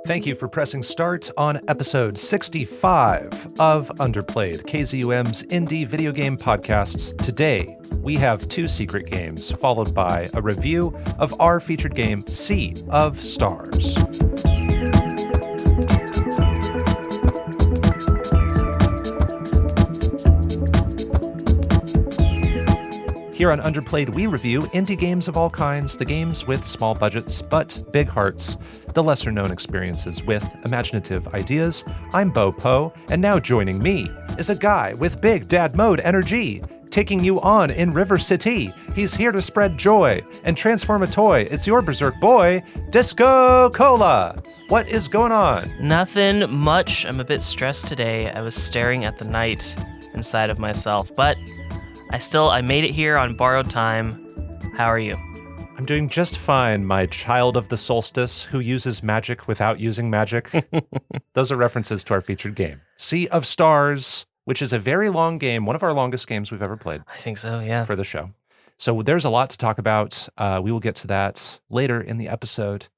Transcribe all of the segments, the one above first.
Thank you for pressing start on episode 65 of Underplayed, KZUM's indie video game podcast. Today, we have 2 secret games, followed by a review of our featured game, Sea of Stars. Here on Underplayed, we review indie games of all kinds, the games with small budgets but big hearts, the lesser-known experiences with imaginative ideas. I'm Bo Po, and now joining me is a guy with big dad mode energy, taking you on in River City. He's here to spread joy and transform a toy. It's your berserk boy, DiscoCola. What is going on? Nothing much. I'm a bit stressed today. I was staring at the night inside of myself, but I made it here on borrowed time. How are you? I'm doing just fine, my child of the Solstice who uses magic without using magic. Those are references to our featured game, Sea of Stars, which is a very long game, one of our longest games we've ever played. I think so, yeah. For the show. So there's a lot to talk about. We will get to that later in the episode.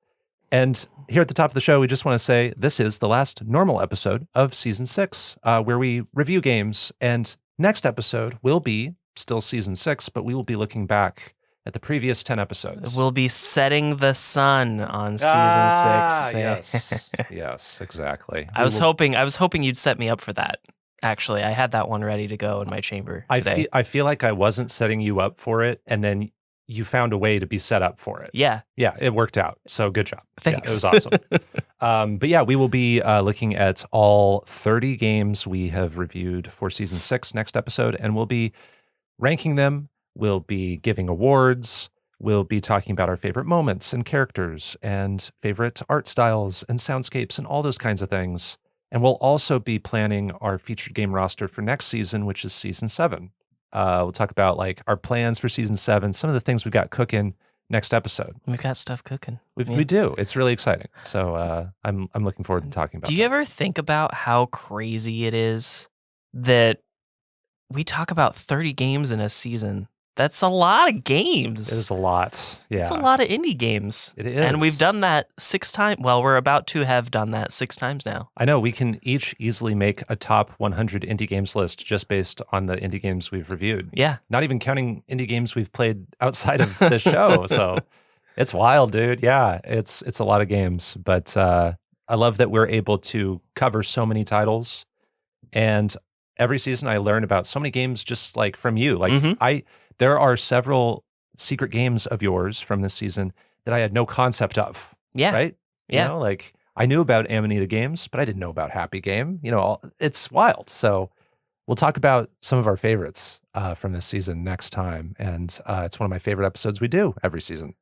And here at the top of the show, we just want to say this is the last normal episode of Season 6, where we review games. And next episode will be still Season 6, but we will be looking back at the previous 10 episodes. We'll be setting the sun on Season 6. Yes. Yes, exactly. I was hoping you'd set me up for that. Actually, I had that one ready to go in my chamber today. I feel like I wasn't setting you up for it, and then you found a way to be set up for it. Yeah. Yeah, it worked out. So good job. Thanks. Yeah, it was awesome. But yeah, we will be looking at all 30 games we have reviewed for Season 6 next episode, and we'll be ranking them. We'll be giving awards. We'll be talking about our favorite moments and characters and favorite art styles and soundscapes and all those kinds of things. And we'll also be planning our featured game roster for next season, which is Season 7. We'll talk about like our plans for Season 7, some of the things we've got cooking next episode. We've got stuff cooking. We do. It's really exciting. So I'm looking forward to talking about it. Do you ever think about how crazy it is that we talk about 30 games in a season? That's a lot of games. It is a lot. Yeah. It's a lot of indie games. It is. And we've done that 6 times. Well, we're about to have done that 6 times now. I know. We can each easily make a top 100 indie games list just based on the indie games we've reviewed. Yeah. Not even counting indie games we've played outside of the show. So it's wild, dude. Yeah. It's a lot of games. But I love that we're able to cover so many titles. And every season I learn about so many games just like from you. Like there are several secret games of yours from this season that I had no concept of. Yeah. Right? Yeah. You know, like I knew about Amanita games, but I didn't know about Happy Game. You know, it's wild. So we'll talk about some of our favorites from this season next time. And it's one of my favorite episodes we do every season.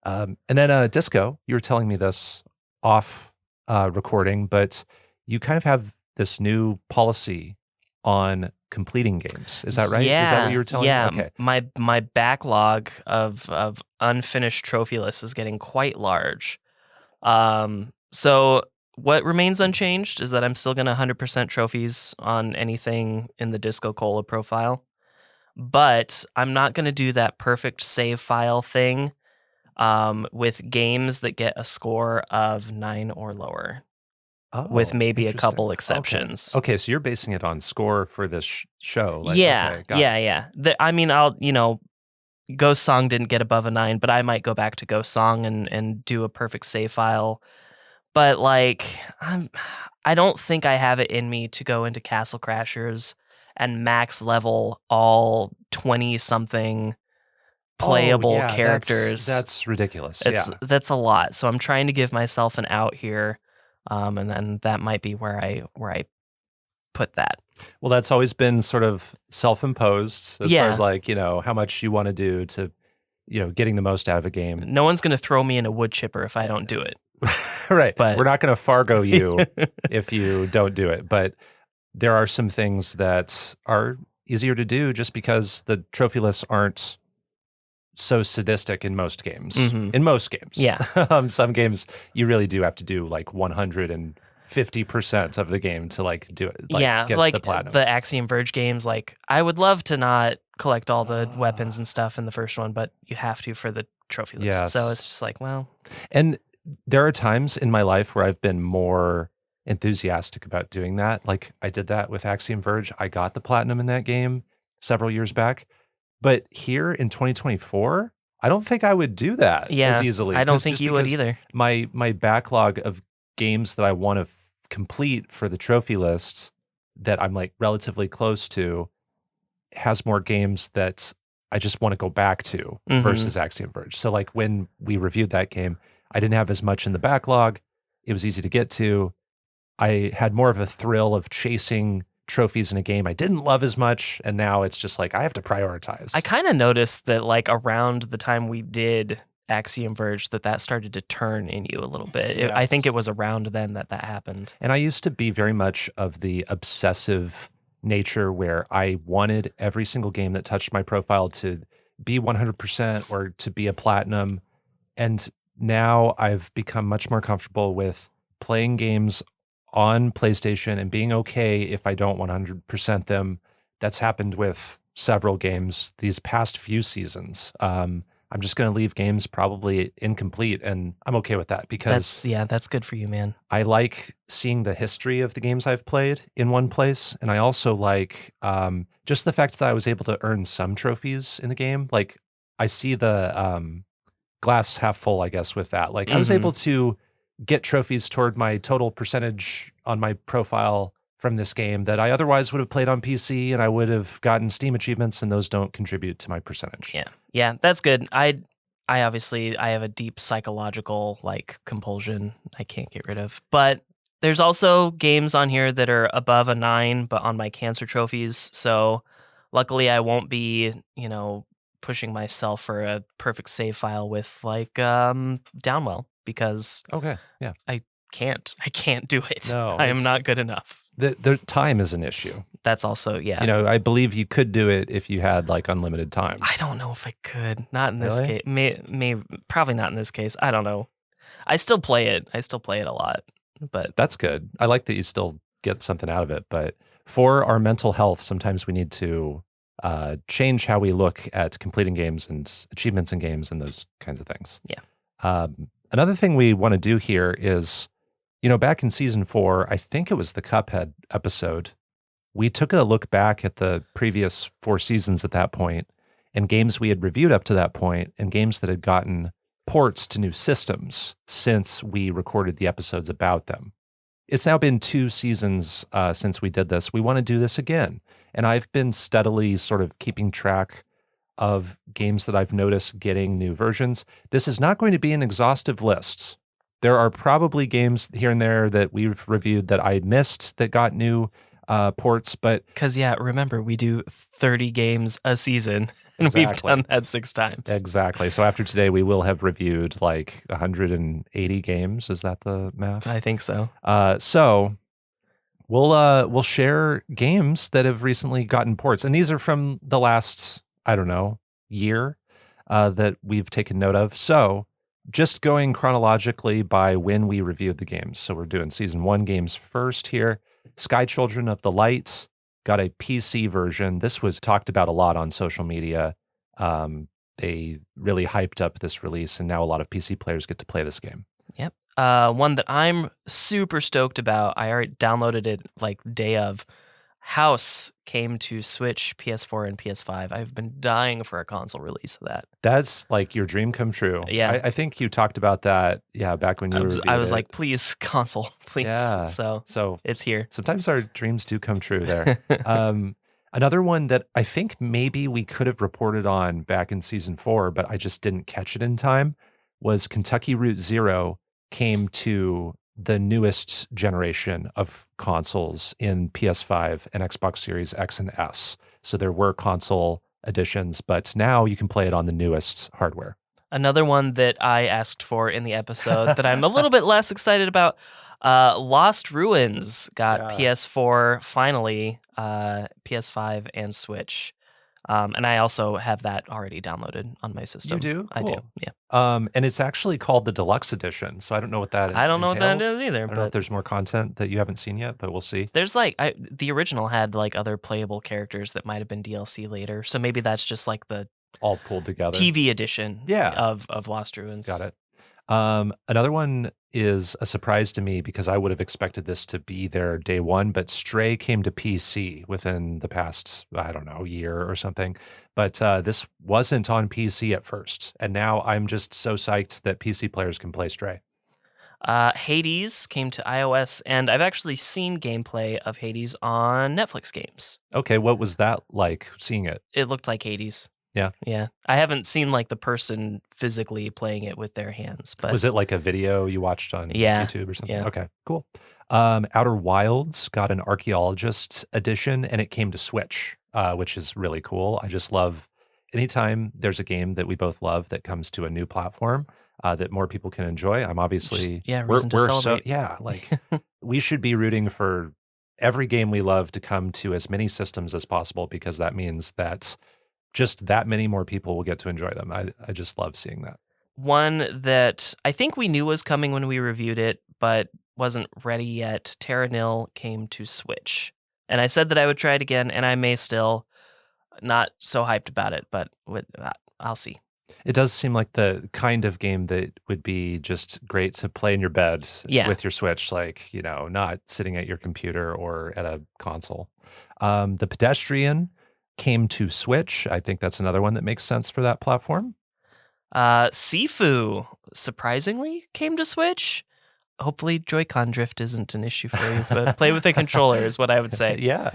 And then Disco, you were telling me this off recording, but you kind of have this new policy on completing games. Is that right? Yeah. Is that what you were telling me? Okay. My backlog of unfinished trophy lists is getting quite large. So what remains unchanged is that I'm still going to 100% trophies on anything in the DiscoCola profile. But I'm not going to do that perfect save file thing with games that get a score of 9 or lower. With maybe a couple exceptions. Okay, so you're basing it on score for this show. Like, yeah, okay, yeah. I mean, Ghost Song didn't get above a 9, but I might go back to Ghost Song and do a perfect save file. But like, I don't think I have it in me to go into Castle Crashers and max level all 20-something playable characters. That's ridiculous. That's a lot. So I'm trying to give myself an out here. And then that might be where I put that. Well, that's always been sort of self-imposed as far as like, you know, how much you want to do to, you know, getting the most out of a game. No one's going to throw me in a wood chipper if I don't do it. Right. But we're not going to Fargo you if you don't do it. But there are some things that are easier to do just because the trophy lists aren't so sadistic in most games. Mm-hmm. In most games. Yeah. Some games you really do have to do like 150% of the game to like do it. Like, get the platinum. The Axiom Verge games, like I would love to not collect all the weapons and stuff in the first one, but you have to for the trophy list. Yes. So it's just like, well. And there are times in my life where I've been more enthusiastic about doing that. Like I did that with Axiom Verge. I got the platinum in that game several years back. But here in 2024, I don't think I would do that as easily. I don't think you would either. My backlog of games that I want to complete for the trophy lists that I'm like relatively close to has more games that I just want to go back to versus Axiom Verge. So like when we reviewed that game, I didn't have as much in the backlog. It was easy to get to. I had more of a thrill of chasing trophies in a game I didn't love as much, and now it's just like I have to prioritize. I kind of noticed that like around the time we did Axiom Verge that started to turn in you a little bit. Yes. I think it was around then that happened. And I used to be very much of the obsessive nature where I wanted every single game that touched my profile to be 100% or to be a platinum. And now I've become much more comfortable with playing games on PlayStation and being okay if I don't 100% them. That's happened with several games these past few seasons. I'm just going to leave games probably incomplete, and I'm okay with that because that's good for you, man. I like seeing the history of the games I've played in one place, and I also like just the fact that I was able to earn some trophies in the game. Like I see the glass half full, I guess, with that. Like I was able to get trophies toward my total percentage on my profile from this game that I otherwise would have played on PC, and I would have gotten Steam achievements, and those don't contribute to my percentage. Yeah, that's good. I obviously have a deep psychological like compulsion I can't get rid of. But there's also games on here that are above a 9 but on my cancer trophies. So luckily I won't be, pushing myself for a perfect save file with like Downwell because I can't do it. No, I am not good enough. The time is an issue. That's also, I believe you could do it if you had like unlimited time. I don't know if I could. Not in this case. Probably not in this case. I don't know. I still play it. A lot. But that's good. I like that you still get something out of it. But for our mental health, sometimes we need to change how we look at completing games and achievements in games and those kinds of things. Yeah. Another thing we want to do here is, back in season 4, I think it was the Cuphead episode, we took a look back at the previous 4 seasons at that point and games we had reviewed up to that point and games that had gotten ports to new systems since we recorded the episodes about them. It's now been 2 seasons since we did this. We want to do this again. And I've been steadily sort of keeping track of games that I've noticed getting new versions. This is not going to be an exhaustive list. There are probably games here and there that we've reviewed that I missed that got new ports, but... Because, remember, we do 30 games a season, and we've done that 6 times. Exactly. So after today, we will have reviewed like 180 games. Is that the math? I think so. So we'll share games that have recently gotten ports. And these are from the last, year that we've taken note of. So just going chronologically by when we reviewed the games. So we're doing season 1 games first here. Sky Children of the Light got a PC version. This was talked about a lot on social media. They really hyped up this release, and now a lot of PC players get to play this game. Yep. One that I'm super stoked about. I already downloaded it like day of. House came to Switch, PS4, and PS5. I've been dying for a console release of that. That's like your dream come true. Yeah. I think you talked about that, back when you were I was like, please, console, please. Yeah. So it's here. Sometimes our dreams do come true there. Another one that I think maybe we could have reported on back in season 4, but I just didn't catch it in time, was Kentucky Route Zero came to the newest generation of consoles in PS5 and Xbox Series X and S. So there were console editions, but now you can play it on the newest hardware. Another one that I asked for in the episode that I'm a little bit less excited about, Lost Ruins got PS4 finally, PS5 and Switch. And I also have that already downloaded on my system. You do? I Cool. do, yeah. And it's actually called the Deluxe Edition, so I don't know what that I don't know what that entails. is either. I don't know if there's more content that you haven't seen yet, but we'll see. There's the original had like other playable characters that might have been DLC later, so maybe that's just like the all pulled together TV edition Yeah. of Lost Ruins. Got it. Another one is a surprise to me because I would have expected this to be their day one, but Stray came to PC within the past, I don't know, year or something. But this wasn't on PC at first. And now I'm just so psyched that PC players can play Stray. Hades came to iOS, and I've actually seen gameplay of Hades on Netflix games. Okay, what was that like seeing it? It looked like Hades. Yeah. Yeah. I haven't seen like the person physically playing it with their hands, but Was it like a video you watched on YouTube or something? Yeah. Okay, cool. Outer Wilds got an archaeologist edition and it came to Switch, which is really cool. I just love anytime there's a game that we both love that comes to a new platform that more people can enjoy. I'm obviously reason to celebrate. Like we should be rooting for every game we love to come to as many systems as possible because that means that just that many more people will get to enjoy them. I just love seeing that. One that I think we knew was coming when we reviewed it, but wasn't ready yet. Terra Nil came to Switch. And I said that I would try it again, and I may still. Not so hyped about it, but I'll see. It does seem like the kind of game that would be just great to play in your bed with your Switch, like, you know, not sitting at your computer or at a console. The Pedestrian came to Switch. I think that's another one that makes sense for that platform. Sifu, surprisingly, came to Switch. Hopefully Joy-Con drift isn't an issue for you, but play with a controller is what I would say. Yeah.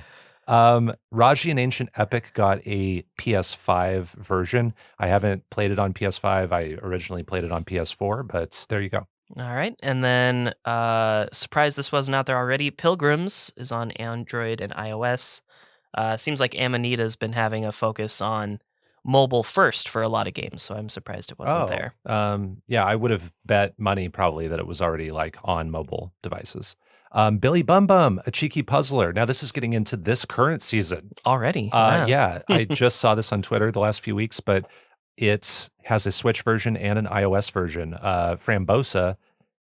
Raji and Ancient Epic got a PS5 version. I haven't played it on PS5. I originally played it on PS4, but there you go. All right. And then, surprised this wasn't out there already, Pilgrims is on Android and iOS. Seems like Amanita's been having a focus on mobile first for a lot of games, so I'm surprised it wasn't there. Yeah, I would have bet money probably that it was already like on mobile devices. Billy Bum Bum, a cheeky puzzler. Now this is getting into this current season. Already? Yeah, I just saw this on Twitter the last few weeks, but it has a Switch version and an iOS version. Frambosa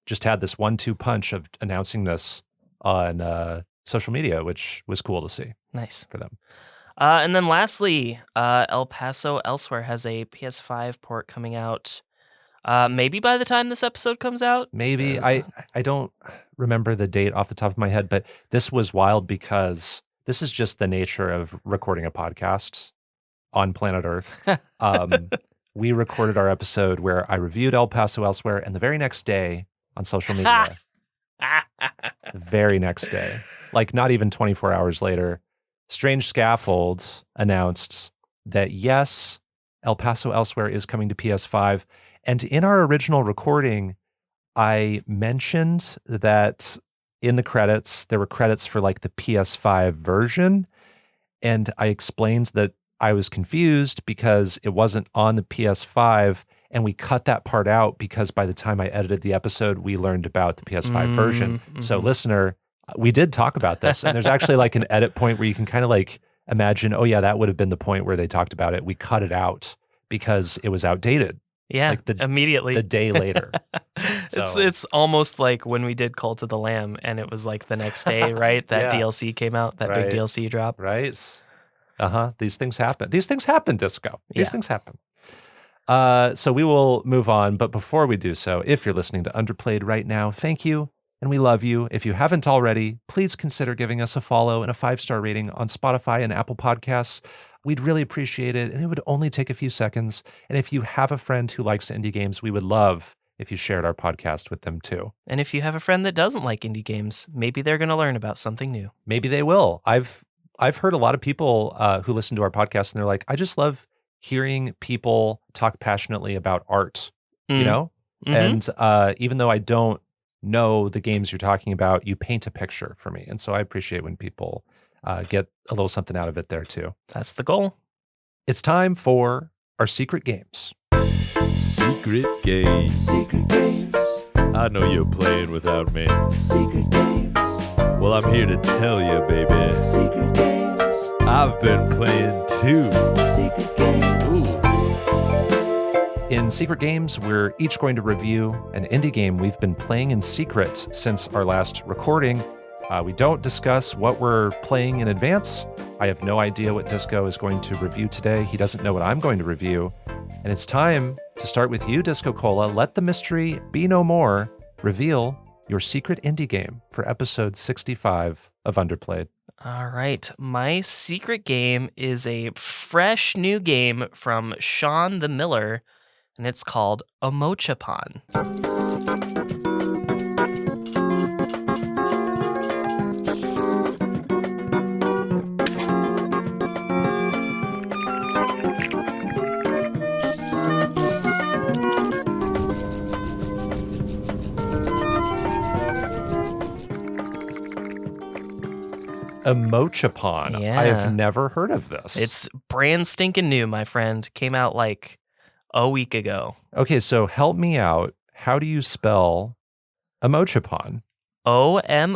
just had this 1-2 punch of announcing this on social media, which was cool to see. Nice. For them. And then lastly, El Paso Elsewhere has a PS5 port coming out. Maybe by the time this episode comes out. Maybe. I don't remember the date off the top of my head, but this was wild because this is just the nature of recording a podcast on planet Earth. We recorded our episode where I reviewed El Paso Elsewhere, and the very next day on social media, very next day, like not even 24 hours later, Strange Scaffold announced that yes, El Paso Elsewhere is coming to PS5. And in our original recording, I mentioned that in the credits, there were credits for like the PS5 version. And I explained that I was confused because it wasn't on the PS5. And we cut that part out because by the time I edited the episode, we learned about the PS5 version. So listener, we did talk about this. And there's actually like an edit point where you can kind of like imagine, oh yeah, that would have been the point where they talked about it. We cut it out because it was outdated. Yeah, like immediately. The day later. So. It's almost like when we did Cult of the Lamb and it was like the next day, right? That DLC came out, that big DLC drop. Right. These things happen. These things happen, Disco. These things happen. So we will move on. But before we do so, if you're listening to Underplayed right now, thank you. And we love you. If you haven't already, please consider giving us a follow and a 5-star rating on Spotify and Apple Podcasts. We'd really appreciate it, and it would only take a few seconds. And if you have a friend who likes indie games, we would love if you shared our podcast with them too. And if you have a friend that doesn't like indie games, maybe they're going to learn about something new. Maybe they will. I've heard a lot of people who listen to our podcast, and they're like, I just love hearing people talk passionately about art, you know? And even though I don't know the games you're talking about, you paint a picture for me. And so I appreciate when people get a little something out of it there too. That's the goal. It's time for our secret games. Secret games. Secret games. I know you're playing without me. Secret games. Well, I'm here to tell you, baby. Secret games. I've been playing too. Secret games. Ooh. In Secret Games, we're each going to review an indie game we've been playing in secret since our last recording. We don't discuss what we're playing in advance. I have no idea what Disco is going to review today. He doesn't know what I'm going to review. And it's time to start with you, DiscoCola. Let the mystery be no more. Reveal your secret indie game for episode 65 of Underplayed. All right. My secret game is a fresh new game from Sean the Miller, and it's called Omochapon. Omochapon. Yeah. I have never heard of this. It's brand stinking new, my friend. Came out like a week ago. Okay, so help me out. How do you spell Omochapon? Omochapon.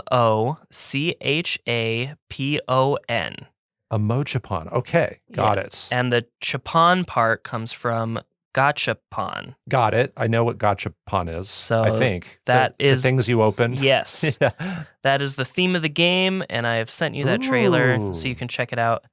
Omochapon. Okay, got it. And the chapon part comes from gachapon. Got it. I know what gachapon is. So I think that is the things you open. Yes. Yeah. That is the theme of the game, and I have sent you that trailer Ooh. so you can check it out.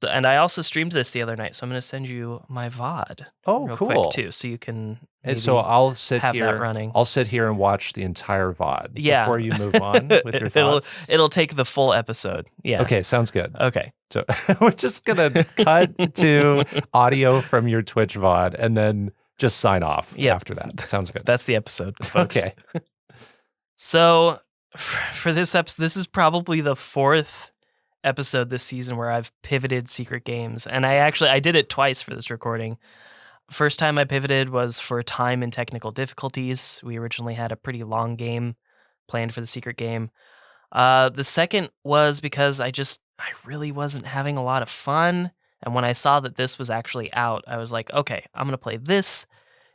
And I also streamed this the other night, so I'm going to send you my VOD Oh, real cool. quick too, so you can And so I'll sit have here. that running. I'll sit here and watch the entire VOD Yeah. before you move on with your thoughts. It'll take the full episode. Yeah. Okay, sounds good. Okay. So we're just gonna cut to audio from your Twitch VOD and then just sign off after that. Sounds good. That's the episode, folks. Okay. So for this episode, this is probably the fourth episode this season where I've pivoted secret games. And I did it twice for this recording. First time I pivoted was for time and technical difficulties. We originally had a pretty long game planned for the secret game. The second was because I really wasn't having a lot of fun. And when I saw that this was actually out, I was like, okay, I'm going to play this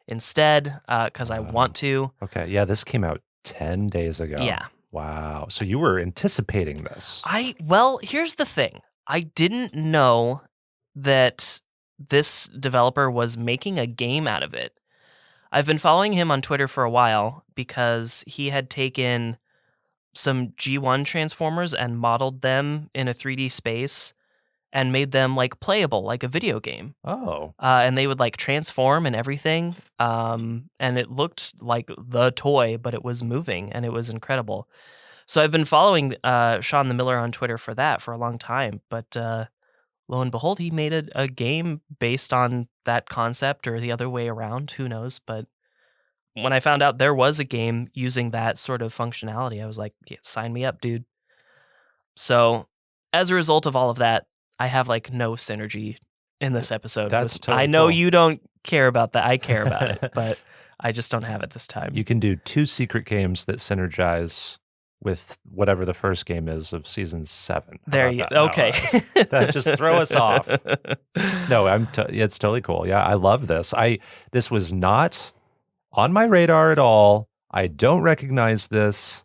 instead because I want to. Okay. Yeah, this came out 10 days ago. Yeah. Wow. So you were anticipating this. Well, here's the thing. I didn't know that this developer was making a game out of it. I've been following him on Twitter for a while because he had taken some G1 transformers and modeled them in a 3D space and made them like playable, like a video game. Oh. And they would like transform and everything. And it looked like the toy, but it was moving and it was incredible. So I've been following Sean the Miller on Twitter for that for a long time. But lo and behold, he made a game based on that concept or the other way around. Who knows? But when I found out there was a game using that sort of functionality, I was like, yeah, sign me up, dude. So as a result of all of that, I have like no synergy in this episode. That's totally I know cool. you don't care about that. I care about it, but I just don't have it this time. You can do 2 secret games that synergize with whatever the first game is of season 7. How There about you that? No, okay. that just throw us off. No, it's totally cool. Yeah, I love this. This was not on my radar at all. I don't recognize this.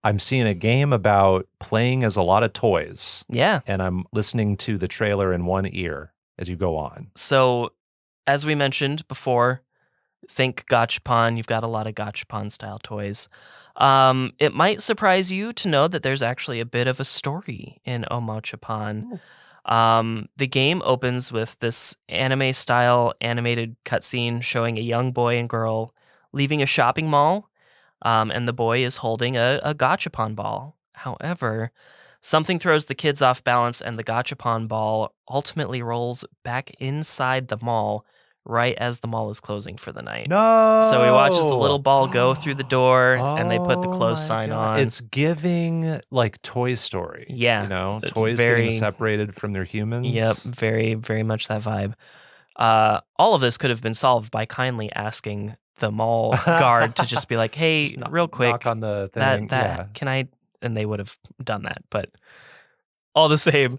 I'm seeing a game about playing as a lot of toys. Yeah. And I'm listening to the trailer in one ear as you go on. So, as we mentioned before, think gachapon. You've got a lot of gachapon style toys. It might surprise you to know that there's actually a bit of a story in Omochapon. The game opens with this anime style animated cutscene showing a young boy and girl leaving a shopping mall. And the boy is holding a gachapon ball. However, something throws the kids off balance, and the gachapon ball ultimately rolls back inside the mall right as the mall is closing for the night. No. So he watches the little ball go through the door, and they put the close sign on. It's giving like Toy Story. Yeah. You know, It's toys very- getting separated from their humans. Yep, very, very much that vibe. All of this could have been solved by kindly asking the mall guard to just be like, hey, Just real quick, knock on the thing. that can I? And they would have done that, but all the same,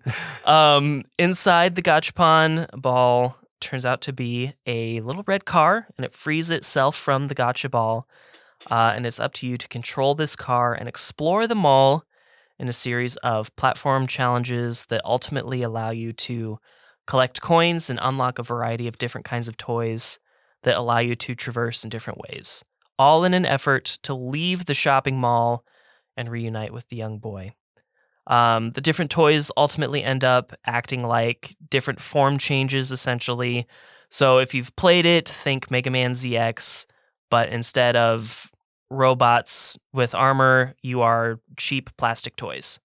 inside the gachapon ball turns out to be a little red car, and it frees itself from the gacha ball, and it's up to you to control this car and explore the mall in a series of platform challenges that ultimately allow you to collect coins and unlock a variety of different kinds of toys that allow you to traverse in different ways, all in an effort to leave the shopping mall and reunite with the young boy. The different toys ultimately end up acting like different form changes, essentially. So if you've played it, think Mega Man ZX, but instead of robots with armor, you are cheap plastic toys.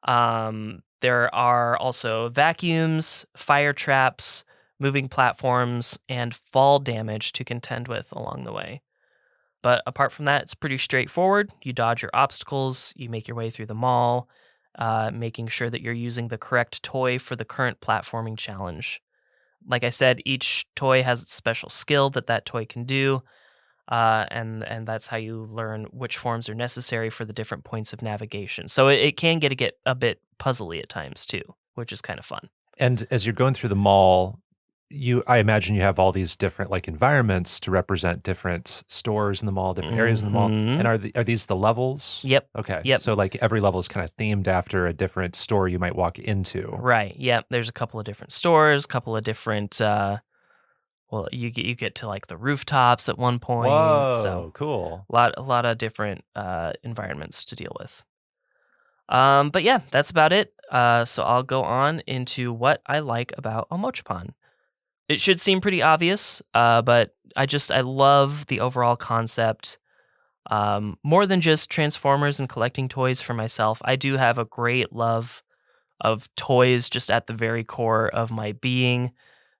There are also vacuums, fire traps, moving platforms, and fall damage to contend with along the way. But apart from that, it's pretty straightforward. You dodge your obstacles, you make your way through the mall, making sure that you're using the correct toy for the current platforming challenge. Like I said, each toy has a special skill that toy can do, and that's how you learn which forms are necessary for the different points of navigation. So it can get a bit puzzly at times too, which is kind of fun. And as you're going through the mall, I imagine you have all these different like environments to represent different stores in the mall, different areas in the mall. And are these the levels? Yep. Okay. Yep. So like every level is kind of themed after a different store you might walk into. Right. Yep. There's a couple of different stores, couple of different. Well, you get to like the rooftops at one point. Whoa, so cool. A lot of different environments to deal with. But yeah, that's about it. So I'll go on into what I like about Omochapon. It should seem pretty obvious, but I love the overall concept. More than just Transformers and collecting toys for myself, I do have a great love of toys just at the very core of my being.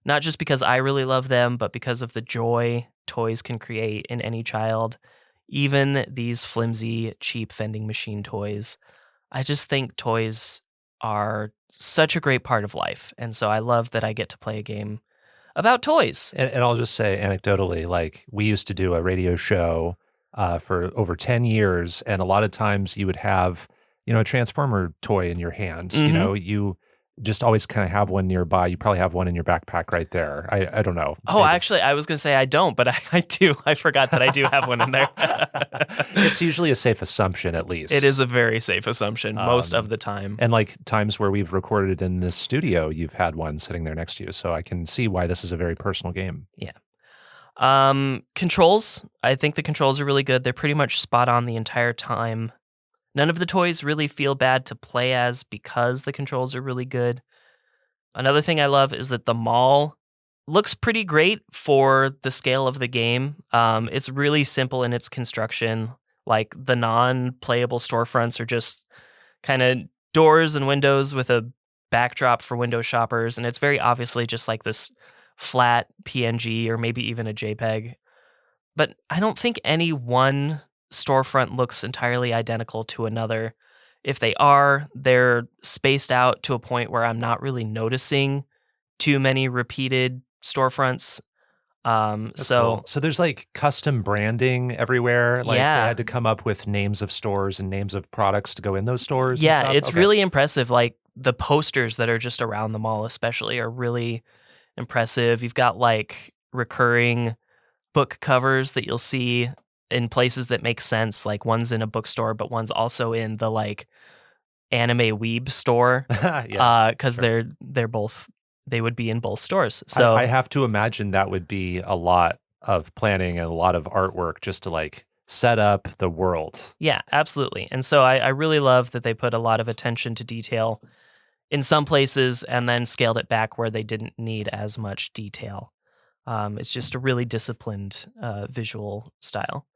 Not just because I really love them, but because of the joy toys can create in any child. Even these flimsy, cheap vending machine toys. I just think toys are such a great part of life. And so I love that I get to play a game about toys. And I'll just say anecdotally, like we used to do a radio show for over 10 years. And a lot of times you would have, a Transformer toy in your hand. Mm-hmm. You just always kind of have one nearby. You probably have one in your backpack right there. I don't know. Oh, maybe. Actually, I was going to say I don't, but I do. I forgot that I do have one in there. It's usually a safe assumption, at least. It is a very safe assumption most of the time. And like times where we've recorded in this studio, you've had one sitting there next to you. So I can see why this is a very personal game. Yeah. Controls. I think the controls are really good. They're pretty much spot on the entire time. None of the toys really feel bad to play as because the controls are really good. Another thing I love is that the mall looks pretty great for the scale of the game. It's really simple in its construction. Like the non-playable storefronts are just kind of doors and windows with a backdrop for window shoppers. And it's very obviously just like this flat PNG or maybe even a JPEG. But I don't think any one storefront looks entirely identical to another. If they are, they're spaced out to a point where I'm not really noticing too many repeated storefronts. So there's like custom branding everywhere. Like yeah. They had to come up with names of stores and names of products to go in those stores. Yeah, and stuff? it's really impressive. Like the posters that are just around the mall especially are really impressive. You've got like recurring book covers that you'll see in places that make sense, like one's in a bookstore, but one's also in the like anime weeb store, because they're both, they would be in both stores. So I have to imagine that would be a lot of planning and a lot of artwork just to like set up the world. Yeah, absolutely. And so I really love that they put a lot of attention to detail in some places and then scaled it back where they didn't need as much detail. It's just a really disciplined visual style.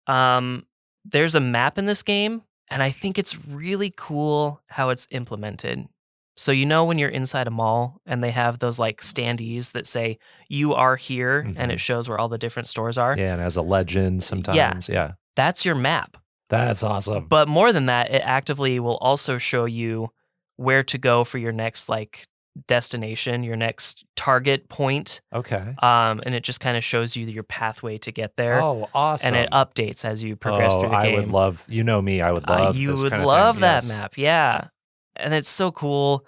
There's a map in this game, and I think it's really cool how it's implemented. So when you're inside a mall and they have those like standees that say you are here, and it shows where all the different stores are. Yeah, and as a legend sometimes. Yeah. That's your map. That's awesome. But more than that, it actively will also show you where to go for your next like destination, your next target point. Okay. And it just kind of shows you your pathway to get there. Oh, awesome. And it updates as you progress through the game. I would love, me, I would love you this would kind of love thing. that Yes. map, yeah. And it's so cool.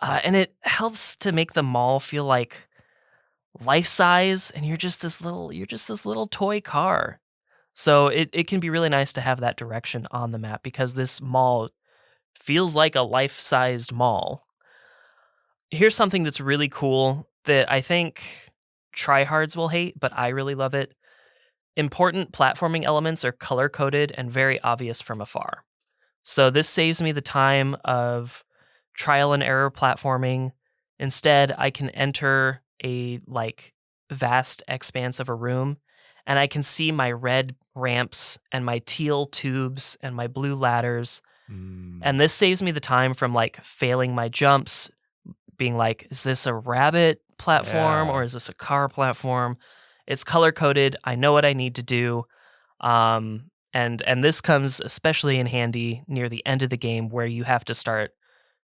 And it helps to make the mall feel like life size, and you're just this little toy car. So it can be really nice to have that direction on the map because this mall feels like a life-sized mall. Here's something that's really cool that I think tryhards will hate, but I really love it. Important platforming elements are color-coded and very obvious from afar. So this saves me the time of trial and error platforming. Instead, I can enter a like vast expanse of a room, and I can see my red ramps and my teal tubes and my blue ladders. And this saves me the time from like failing my jumps, being like, is this a rabbit platform or is this a car platform? It's color coded. I know what I need to do. And this comes especially in handy near the end of the game where you have to start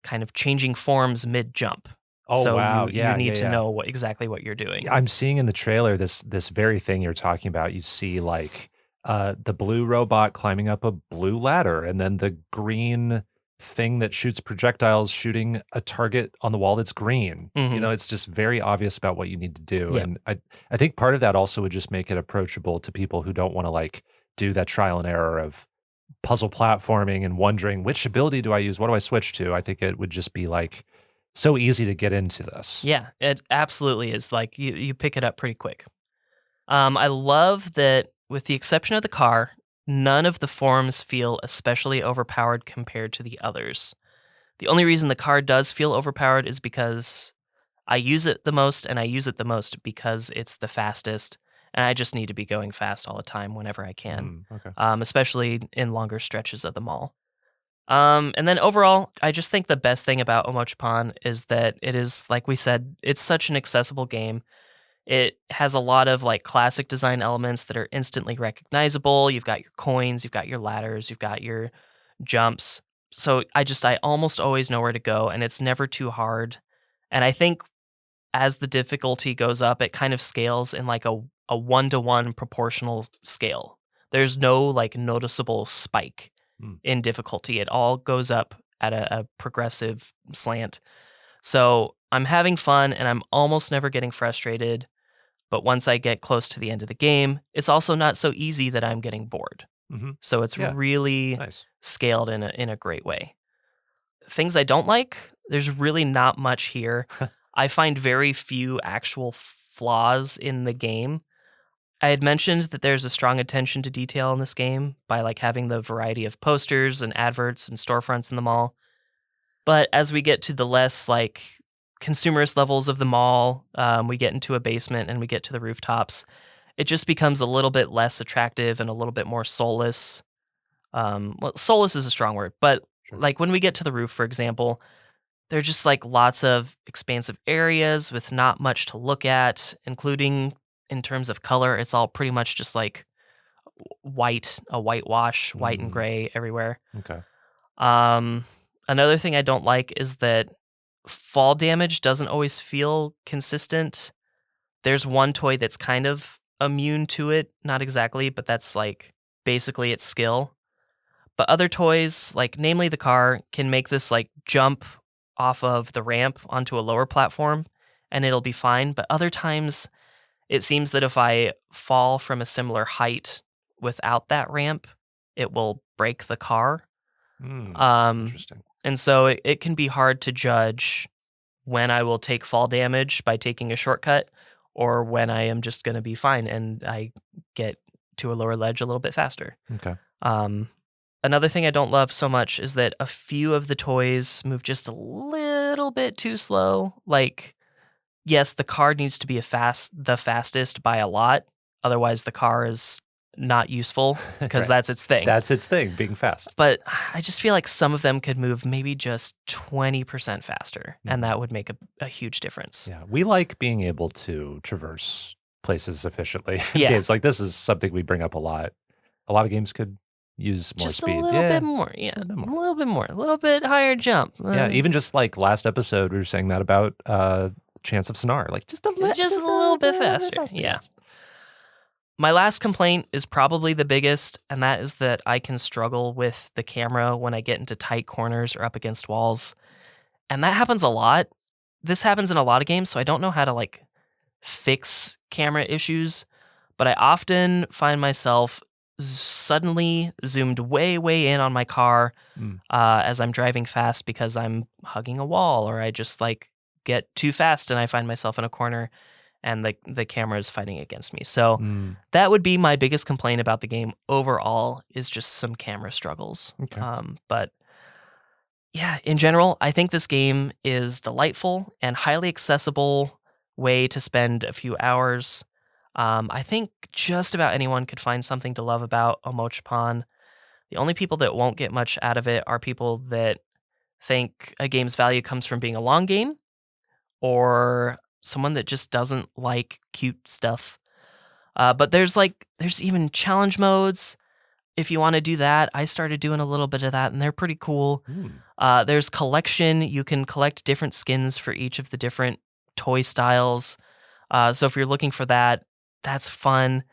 kind of changing forms mid jump. Oh, so wow. you need to know exactly what you're doing. I'm seeing in the trailer this very thing you're talking about. You see like the blue robot climbing up a blue ladder, and then the green thing that shoots projectiles shooting a target on the wall that's green. Mhm. It's just very obvious about what you need to do. Yeah. And I think part of that also would just make it approachable to people who don't want to like do that trial and error of puzzle platforming and wondering which ability do I use? What do I switch to? I think it would just be like so easy to get into this. Yeah, it absolutely is. Like you pick it up pretty quick. I love that with the exception of the car, none of the forms feel especially overpowered compared to the others. The only reason the car does feel overpowered is because I use it the most, and I use it the most because it's the fastest, and I just need to be going fast all the time whenever I can, Okay. especially in longer stretches of the mall. And then overall, I just think the best thing about Omochapon is that it is, like we said, it's such an accessible game. It has a lot of like classic design elements that are instantly recognizable. You've got your coins, you've got your ladders, you've got your jumps. So I almost always know where to go, and it's never too hard. And I think as the difficulty goes up, it kind of scales in like a 1-to-1 proportional scale. There's no like noticeable spike in difficulty. It all goes up at a progressive slant. So I'm having fun, and I'm almost never getting frustrated. But once I get close to the end of the game, it's also not so easy that I'm getting bored. Mm-hmm. So it's really Nice. scaled in a great way. Things I don't like, there's really not much here. I find very few actual flaws in the game. I had mentioned that there's a strong attention to detail in this game by like having the variety of posters and adverts and storefronts in the mall. But as we get to the less like consumerist levels of the mall, we get into a basement and we get to the rooftops. It just becomes a little bit less attractive and a little bit more soulless. Well, soulless is a strong word, but like when we get to the roof, for example, there are just like lots of expansive areas with not much to look at, including in terms of color. It's all pretty much just like a whitewash, white and gray everywhere. Okay. Another thing I don't like is that fall damage doesn't always feel consistent. There's one toy that's kind of immune to it, not exactly, but that's like basically its skill. But other toys, like namely the car, can make this like jump off of the ramp onto a lower platform and it'll be fine. But other times it seems that if I fall from a similar height without that ramp, it will break the car. Interesting. And so it can be hard to judge when I will take fall damage by taking a shortcut or when I am just going to be fine and I get to a lower ledge a little bit faster. Okay. Another thing I don't love so much is that a few of the toys move just a little bit too slow. Like, yes, the car needs to be the fastest by a lot. Otherwise, the car is not useful because Right. that's its thing. That's its thing, being fast. But I just feel like some of them could move maybe just 20% faster, and that would make a huge difference. Yeah, we like being able to traverse places efficiently in Yeah. games. Like this is something we bring up a lot. A lot of games could use more Just speed. a little bit more. Yeah, just a bit more. a little bit more. A little bit higher jump. Yeah, even just like last episode, we were saying that about Chance of Sonar. Like just a little bit faster. Yeah. My last complaint is probably the biggest, and that is that I can struggle with the camera when I get into tight corners or up against walls. And that happens a lot. This happens in a lot of games, so I don't know how to like fix camera issues, but I often find myself suddenly zoomed way, way in on my car as I'm driving fast because I'm hugging a wall, or I just like get too fast and I find myself in a corner and the camera is fighting against me. So that would be my biggest complaint about the game overall, is just some camera struggles. Okay. But yeah, in general, I think this game is delightful and highly accessible way to spend a few hours. I think just about anyone could find something to love about Omochapon. The only people that won't get much out of it are people that think a game's value comes from being a long game, or someone that just doesn't like cute stuff. But there's even challenge modes. If you want to do that, I started doing a little bit of that, and they're pretty cool. There's collection. You can collect different skins for each of the different toy styles. So if you're looking for that, that's fun.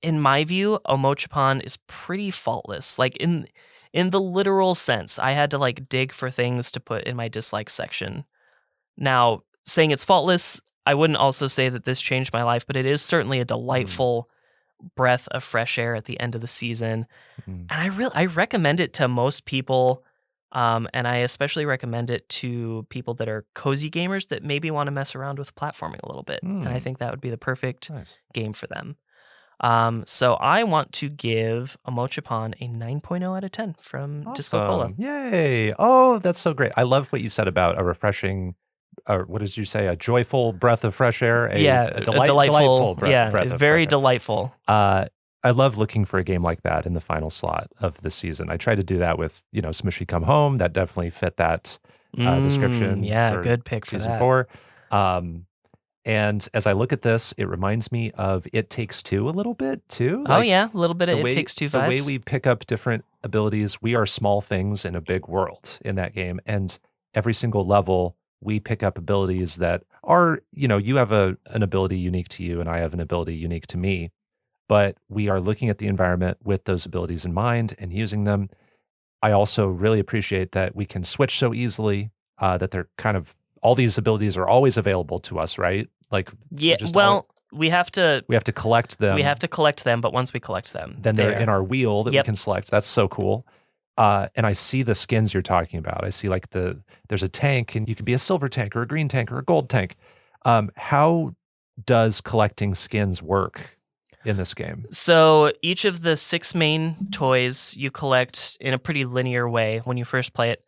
In my view, Omochapon is pretty faultless. Like in the literal sense, I had to like dig for things to put in my dislike section. Now, saying it's faultless, I wouldn't also say that this changed my life, but it is certainly a delightful breath of fresh air at the end of the season. And I recommend it to most people. And I especially recommend it to people that are cozy gamers that maybe want to mess around with platforming a little bit. And I think that would be the perfect game for them. So I want to give Omochapon a 9.0 out of 10 from DiscoCola. Yay. Oh, that's so great. I love what you said about a refreshing, what did you say? A joyful breath of fresh air? A delightful breath of fresh air. Very delightful. I love looking for a game like that in the final slot of the season. I try to do that with, Smushy Come Home. That definitely fit that description. Yeah, good pick for season that. 4. And as I look at this, it reminds me of It Takes Two a little bit too. A little bit of It Takes Two vibes. The way we pick up different abilities, we are small things in a big world in that game. And every single level, we pick up abilities that are, you have an ability unique to you and I have an ability unique to me. But we are looking at the environment with those abilities in mind and using them. I also really appreciate that we can switch so easily, that they're kind of, all these abilities are always available to us, right? Like, we have to collect them. We have to collect them, but once we collect them, then they're in our wheel that we can select. That's so cool. And I see the skins you're talking about. I see like there's a tank, and you could be a silver tank or a green tank or a gold tank. How does collecting skins work in this game? So each of the 6 main toys you collect in a pretty linear way when you first play it.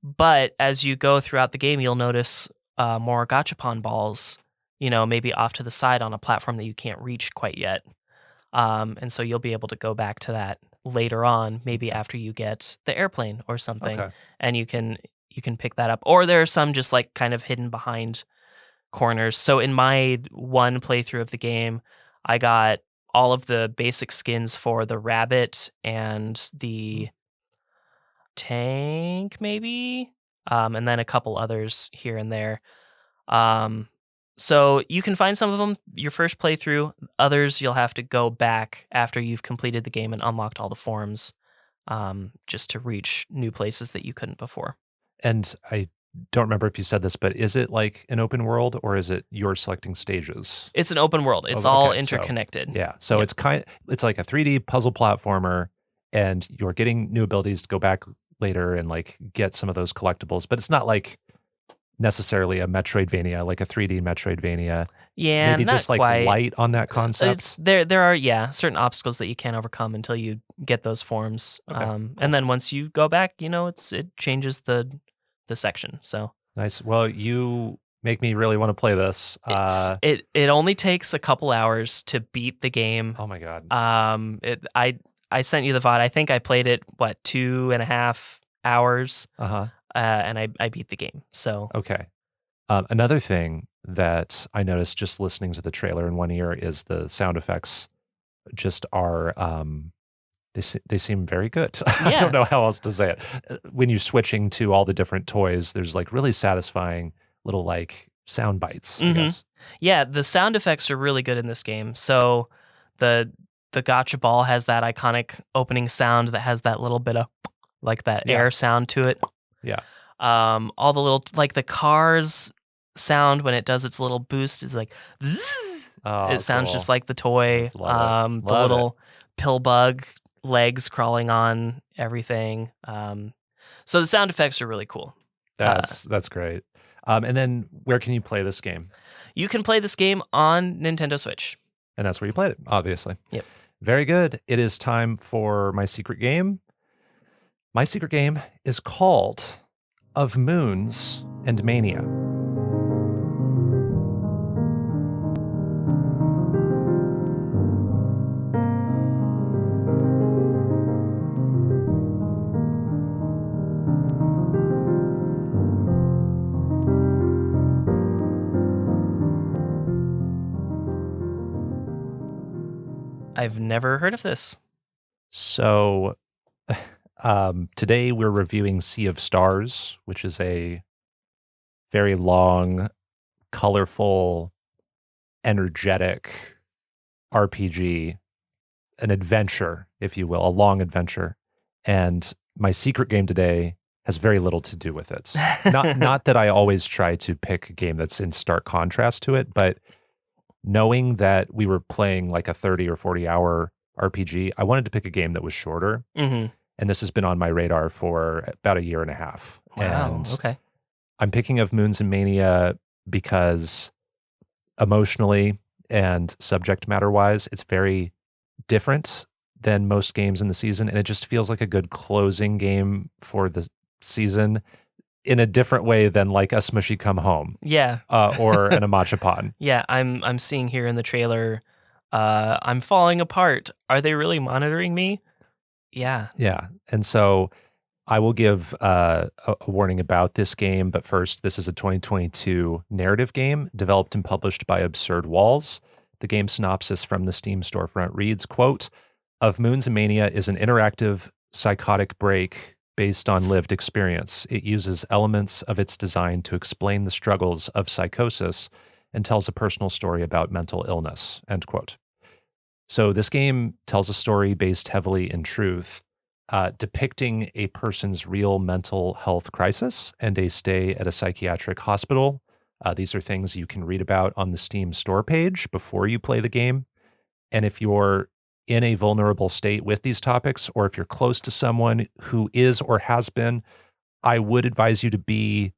But as you go throughout the game, you'll notice more gachapon balls, maybe off to the side on a platform that you can't reach quite yet. And so you'll be able to go back to that later on, maybe after you get the airplane or something, and you can pick that up. Or there are some just like kind of hidden behind corners. So in my one playthrough of the game, I got all of the basic skins for the rabbit and the tank, maybe, and then a couple others here and there. So you can find some of them your first playthrough. Others you'll have to go back after you've completed the game and unlocked all the forms, just to reach new places that you couldn't before. And I don't remember if you said this, but is it like an open world or is it you're selecting stages? It's an open world. It's all interconnected. So it's like a 3D puzzle platformer, and you're getting new abilities to go back later and like get some of those collectibles, but it's not like necessarily a Metroidvania, like a 3D Metroidvania. Yeah, maybe not just like quite. light on that concept. It's there are certain obstacles that you can't overcome until you get those forms. And then once you go back, it changes the section. So nice. Well, you make me really want to play this. It only takes a couple hours to beat the game. Oh my god. I sent you the VOD. I think I played it 2.5 hours. And I beat the game. So okay. Another thing that I noticed just listening to the trailer in one ear is the sound effects just are they seem very good. I don't know how else to say it. When you're switching to all the different toys, there's like really satisfying little like sound bites, I guess. Yeah, the sound effects are really good in this game. So the gotcha ball has that iconic opening sound that has that little bit of like that air sound to it. Yeah. All the little, like the car's sound when it does its little boost is like zzz. It sounds just like the toy. The little pill bug legs crawling on everything. So the sound effects are really cool. That's great. And then where can you play this game? You can play this game on Nintendo Switch. And that's where you played it, obviously. Yep. Very good. It is time for my secret game. My secret game is called Of Moons and Mania. I've never heard of this. So today we're reviewing Sea of Stars, which is a very long, colorful, energetic RPG, an adventure, if you will, a long adventure. And my secret game today has very little to do with it. Not that I always try to pick a game that's in stark contrast to it, but knowing that we were playing like a 30 or 40 hour RPG, I wanted to pick a game that was shorter. Mm-hmm. And this has been on my radar for about a year and a half. Wow. And Okay. I'm picking of Moons and Mania because emotionally and subject matter wise, it's very different than most games in the season. And it just feels like a good closing game for the season in a different way than like a Smushy Come Home. Yeah. Or an Omochapon. Yeah. I'm seeing here in the trailer, I'm falling apart. Are they really monitoring me? Yeah. Yeah. And so I will give a warning about this game, but first, this is a 2022 narrative game developed and published by Absurd Walls. The game synopsis from the Steam storefront reads, quote, "Of Moons and Mania is an interactive psychotic break based on lived experience. It uses elements of its design to explain the struggles of psychosis and tells a personal story about mental illness," end quote. So this game tells a story based heavily in truth, depicting a person's real mental health crisis and a stay at a psychiatric hospital. These are things you can read about on the Steam store page before you play the game. And if you're in a vulnerable state with these topics, or if you're close to someone who is or has been, I would advise you to be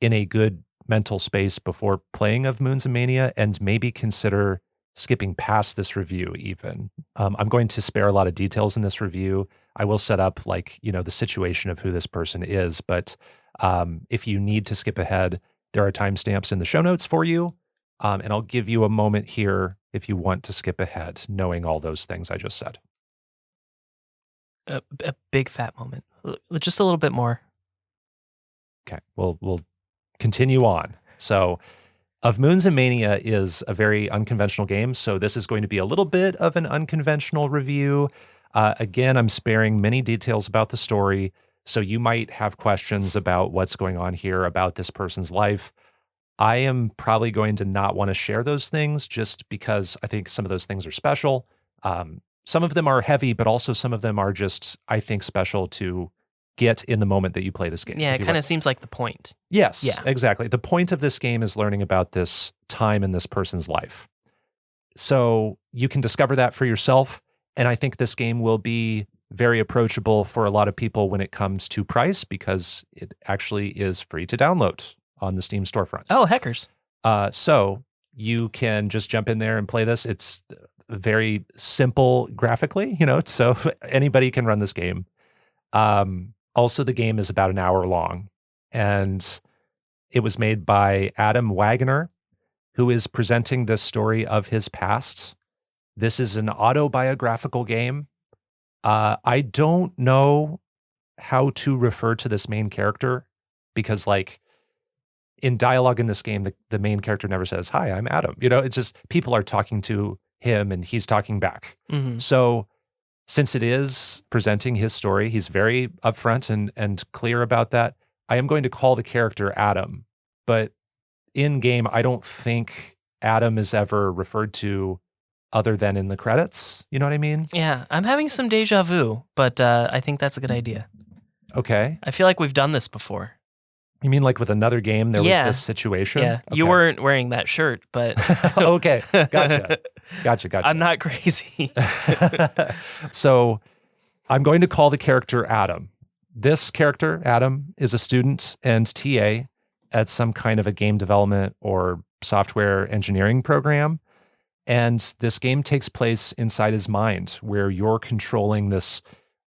in a good mental space before playing of Moons and Mania, and maybe consider skipping past this review even. I'm going to spare a lot of details in this review. I will set up the situation of who this person is, but if you need to skip ahead, there are timestamps in the show notes for you. And I'll give you a moment here if you want to skip ahead, knowing all those things I just said. A big fat moment. Just a little bit more. Okay, we'll continue on. So, Of Moons and Mania is a very unconventional game, so this is going to be a little bit of an unconventional review. Again, I'm sparing many details about the story, so you might have questions about what's going on here, about this person's life. I am probably going to not want to share those things just because I think some of those things are special. Some of them are heavy, but also some of them are just, I think, special to get in the moment that you play this game. Yeah, it kind of seems like the point. Yes, Yeah. Exactly. The point of this game is learning about this time in this person's life. So you can discover that for yourself. And I think this game will be very approachable for a lot of people when it comes to price, because it actually is free to download on the Steam storefront. Oh, heckers. So you can just jump in there and play this. It's very simple graphically, so anybody can run this game. Also, the game is about an hour long, and it was made by Adam Wagner, who is presenting this story of his past. This is an autobiographical game. I don't know how to refer to this main character because, in dialogue in this game, the main character never says, "Hi, I'm Adam." It's just people are talking to him and he's talking back. Mm-hmm. So since it is presenting his story, he's very upfront and clear about that. I am going to call the character Adam, but in game, I don't think Adam is ever referred to other than in the credits. You know what I mean? Yeah, I'm having some deja vu, but I think that's a good idea. Okay. I feel like we've done this before. You mean like with another game, there was this situation? Yeah, Okay. You weren't wearing that shirt, but... Okay, gotcha. I'm not crazy. So I'm going to call the character Adam. This character, Adam, is a student and TA at some kind of a game development or software engineering program. And this game takes place inside his mind, where you're controlling this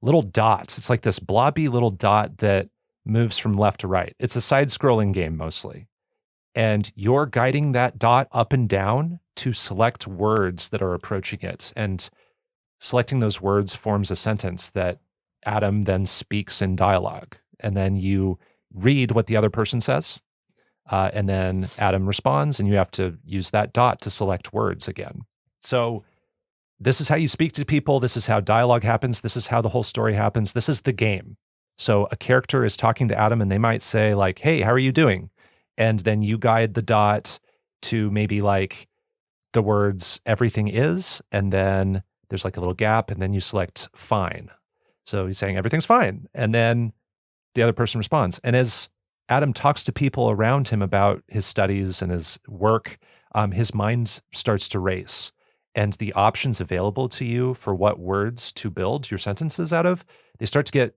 little dot. It's like this blobby little dot that moves from left to right. It's a side-scrolling game mostly. And you're guiding that dot up and down to select words that are approaching it. And selecting those words forms a sentence that Adam then speaks in dialogue. And then you read what the other person says. And then Adam responds, and you have to use that dot to select words again. So this is how you speak to people. This is how dialogue happens. This is how the whole story happens. This is the game. So a character is talking to Adam and they might say like, hey, how are you doing? And then you guide the dot to maybe like the words everything is, and then there's like a little gap, and then you select fine. So he's saying everything's fine. And then the other person responds. And as Adam talks to people around him about his studies and his work, his mind starts to race. And the options available to you for what words to build your sentences out of, they start to get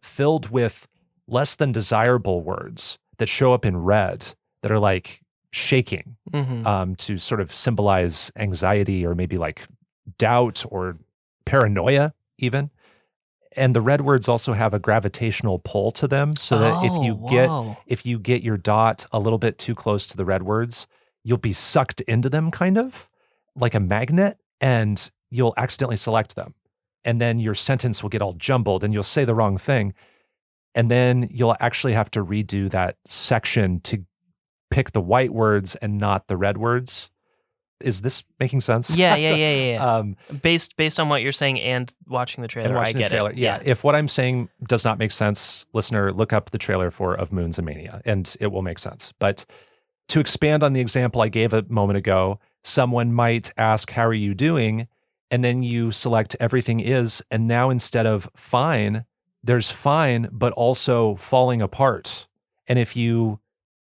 filled with less than desirable words that show up in red that are like shaking to sort of symbolize anxiety or maybe like doubt or paranoia even. And the red words also have a gravitational pull to them, so that if you get your dot a little bit too close to the red words, you'll be sucked into them kind of like a magnet, and you'll accidentally select them. And then your sentence will get all jumbled and you'll say the wrong thing. And then you'll actually have to redo that section to pick the white words and not the red words. Is this making sense? Yeah. Based on what you're saying and watching the trailer, I get it. Yeah. If what I'm saying does not make sense, listener, look up the trailer for Of Moons and Mania, and it will make sense. But to expand on the example I gave a moment ago, someone might ask, how are you doing? And then you select everything is, and now instead of fine, there's fine, but also falling apart. And if you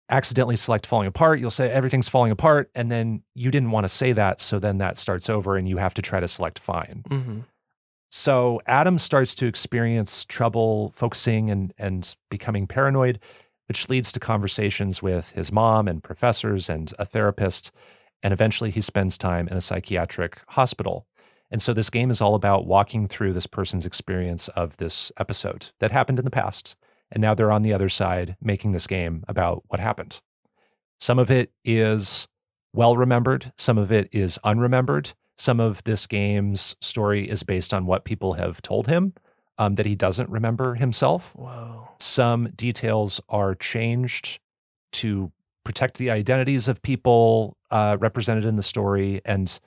accidentally select falling apart, you'll say everything's falling apart, and then you didn't want to say that, so then that starts over and you have to try to select fine. So Adam starts to experience trouble focusing and becoming paranoid, which leads to conversations with his mom and professors and a therapist, and eventually he spends time in a psychiatric hospital. And so this game is all about walking through this person's experience of this episode that happened in the past. And now they're on the other side making this game about what happened. Some of it is well remembered. Some of it is unremembered. Some of this game's story is based on what people have told him that he doesn't remember himself. Whoa. Some details are changed to protect the identities of people represented in the story, and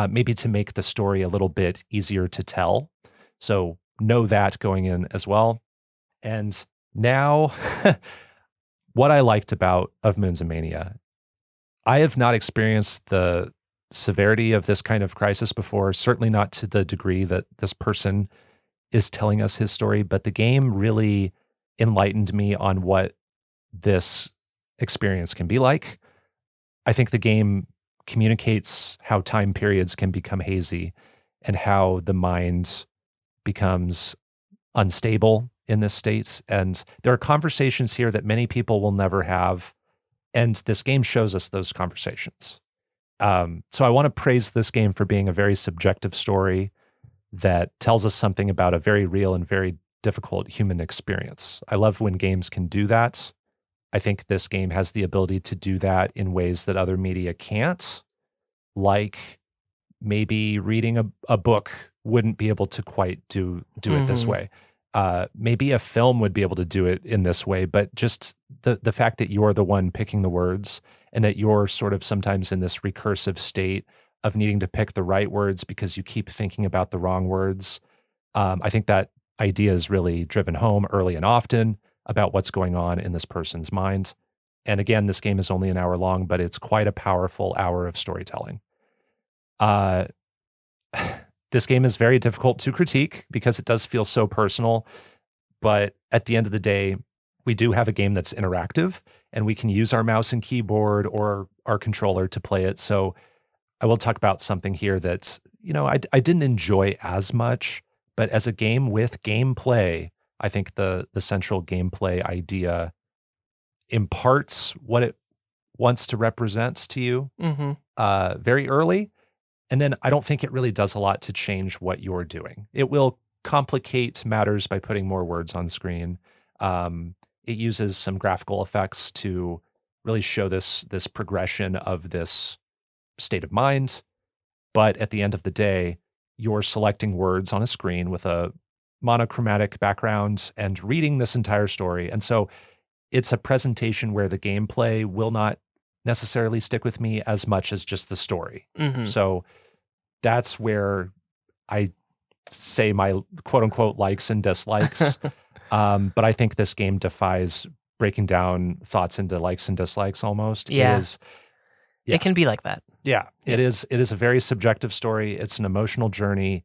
maybe to make the story a little bit easier to tell. So know that going in as well. And now, what I liked about Of Moons and Mania, I have not experienced the severity of this kind of crisis before, certainly not to the degree that this person is telling us his story, but the game really enlightened me on what this experience can be like. I think the game communicates how time periods can become hazy and how the mind becomes unstable in this state. And there are conversations here that many people will never have. And this game shows us those conversations. So I want to praise this game for being a very subjective story that tells us something about a very real and very difficult human experience. I love when games can do that. I think this game has the ability to do that in ways that other media can't, like maybe reading a book wouldn't be able to quite do it this way. Maybe a film would be able to do it in this way, but just the fact that you're the one picking the words and that you're sort of sometimes in this recursive state of needing to pick the right words because you keep thinking about the wrong words. I think that idea is really driven home early and often about what's going on in this person's mind. And again, this game is only an hour long, but it's quite a powerful hour of storytelling. This game is very difficult to critique because it does feel so personal. But at the end of the day, we do have a game that's interactive and we can use our mouse and keyboard or our controller to play it. So I will talk about something here that, I didn't enjoy as much, but as a game with gameplay, I think the central gameplay idea imparts what it wants to represent to you very early. And then I don't think it really does a lot to change what you're doing. It will complicate matters by putting more words on screen. It uses some graphical effects to really show this progression of this state of mind. But at the end of the day, you're selecting words on a screen with a monochromatic background and reading this entire story. And so it's a presentation where the gameplay will not necessarily stick with me as much as just the story. So that's where I say my quote unquote likes and dislikes. But I think this game defies breaking down thoughts into likes and dislikes almost. Yeah. Yeah. It can be like that. Yeah, it is. It is a very subjective story. It's an emotional journey.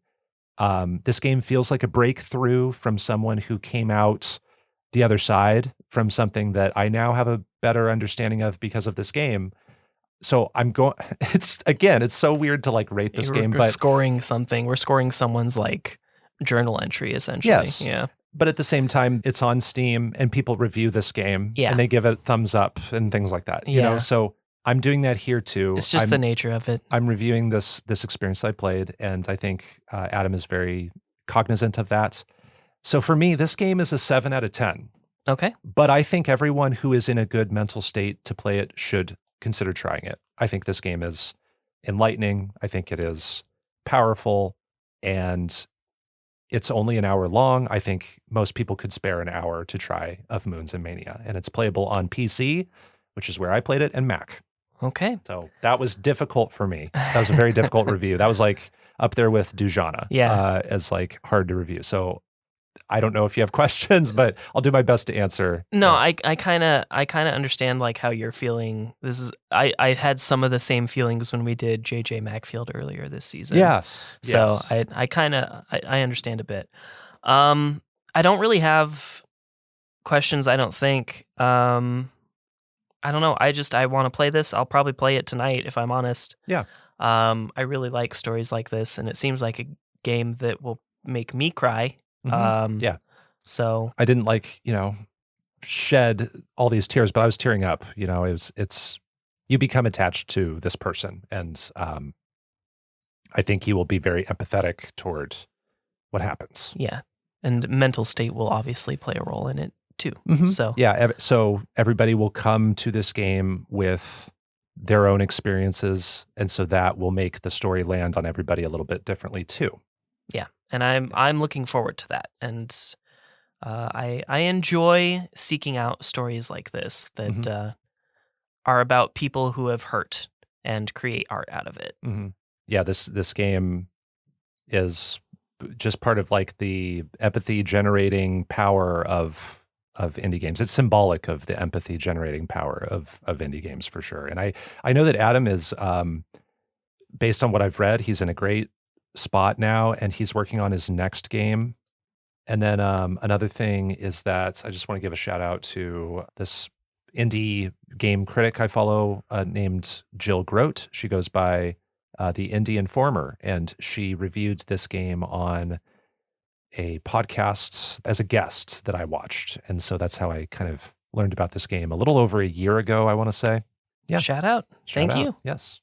This game feels like a breakthrough from someone who came out the other side from something that I now have a better understanding of because of this game. So I'm going, it's so weird to like rate this game, We're but scoring something. We're scoring someone's like journal entry essentially. Yes. Yeah. but at the same time, it's on Steam and people review this game Yeah. and they give it thumbs up and things like that, you know? Yeah. So I'm doing that here too. It's just the nature of it. I'm reviewing this experience I played, and I think Adam is very cognizant of that. So for me, this game is a 7 out of 10. Okay. But I think everyone who is in a good mental state to play it should consider trying it. I think this game is enlightening. I think it is powerful, and it's only an hour long. I think most people could spare an hour to try Of Moons and Mania, and it's playable on PC, which is where I played it, and Mac. Okay. So that was difficult for me. That was a very difficult review. That was like up there with Dujana as like hard to review. So I don't know if you have questions, but I'll do my best to answer. No, I kind of understand like how you're feeling. This is I had some of the same feelings when we did JJ Macfield earlier this season. Yes. So yes. I understand a bit. I don't really have questions. I don't think. I don't know. I want to play this. I'll probably play it tonight if I'm honest. Yeah. I really like stories like this, and it seems like a game that will make me cry. Yeah. So I didn't shed all these tears, but I was tearing up. You know, it's you become attached to this person, and I think you will be very empathetic toward what happens. yeah, and mental state will obviously play a role in it too. Mhm. So Yeah, so everybody will come to this game with their own experiences, and so that will make the story land on everybody a little bit differently too. yeah, and I'm looking forward to that, and I enjoy seeking out stories like this that are about people who have hurt and create art out of it. Mm-hmm. Yeah, this game is just part of like the empathy generating power of indie games. It's symbolic of the empathy generating power of indie games for sure. And I know that Adam is, based on what I've read, he's in a great spot now, and he's working on his next game. And then another thing is that I just want to give a shout out to this indie game critic I follow named Jill Grote. She goes by the Indie Informer, and she reviewed this game on a podcast as a guest that I watched. And so that's how I kind of learned about this game a little over a year ago, I want to say. Yeah. Shout out. Thank you. Yes.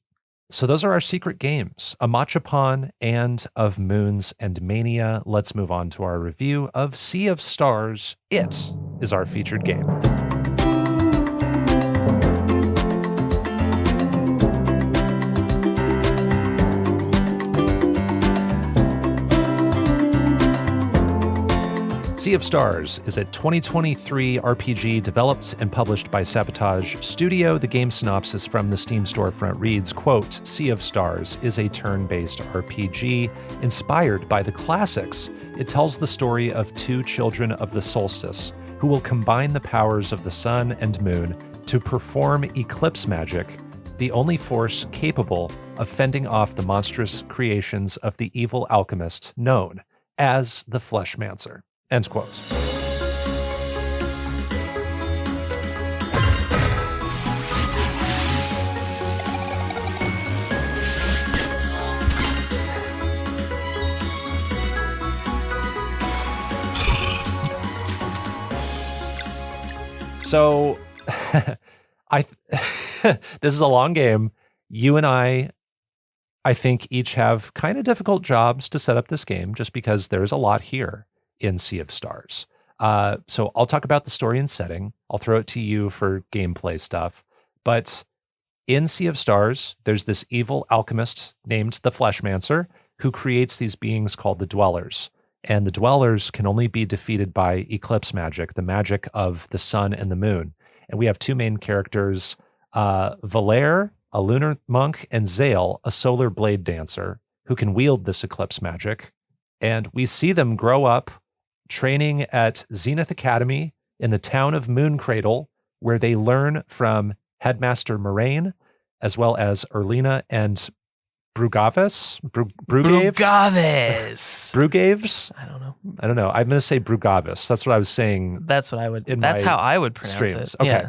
So those are our secret games, Omochapon and Of Moons and Mania. Let's move on to our review of Sea of Stars. It is our featured game. Sea of Stars is a 2023 RPG developed and published by Sabotage Studio. The game synopsis from the Steam storefront reads, quote, Sea of Stars is a turn-based RPG inspired by the classics. It tells the story of two children of the Solstice who will combine the powers of the sun and moon to perform eclipse magic, the only force capable of fending off the monstrous creations of the evil alchemist known as the Fleshmancer. End quote. So, this is a long game. You and I think each have kind of difficult jobs to set up this game, just because there's a lot here in Sea of Stars. So I'll talk about the story and setting. I'll throw it to you for gameplay stuff. But in Sea of Stars, there's this evil alchemist named the Fleshmancer who creates these beings called the Dwellers. And the Dwellers can only be defeated by eclipse magic, the magic of the sun and the moon. And we have two main characters, Valere, a lunar monk, and Zale, a solar blade dancer. who can wield this eclipse magic. And we see them grow up training at Zenith Academy in the town of Mooncradle, where they learn from Headmaster Moraine, as well as Erlina and Brugaves? Brugaves. Brugaves? I don't know. I don't know. I'm going to say Brugaves. That's what I was saying. That's how I would pronounce streams. it. Okay.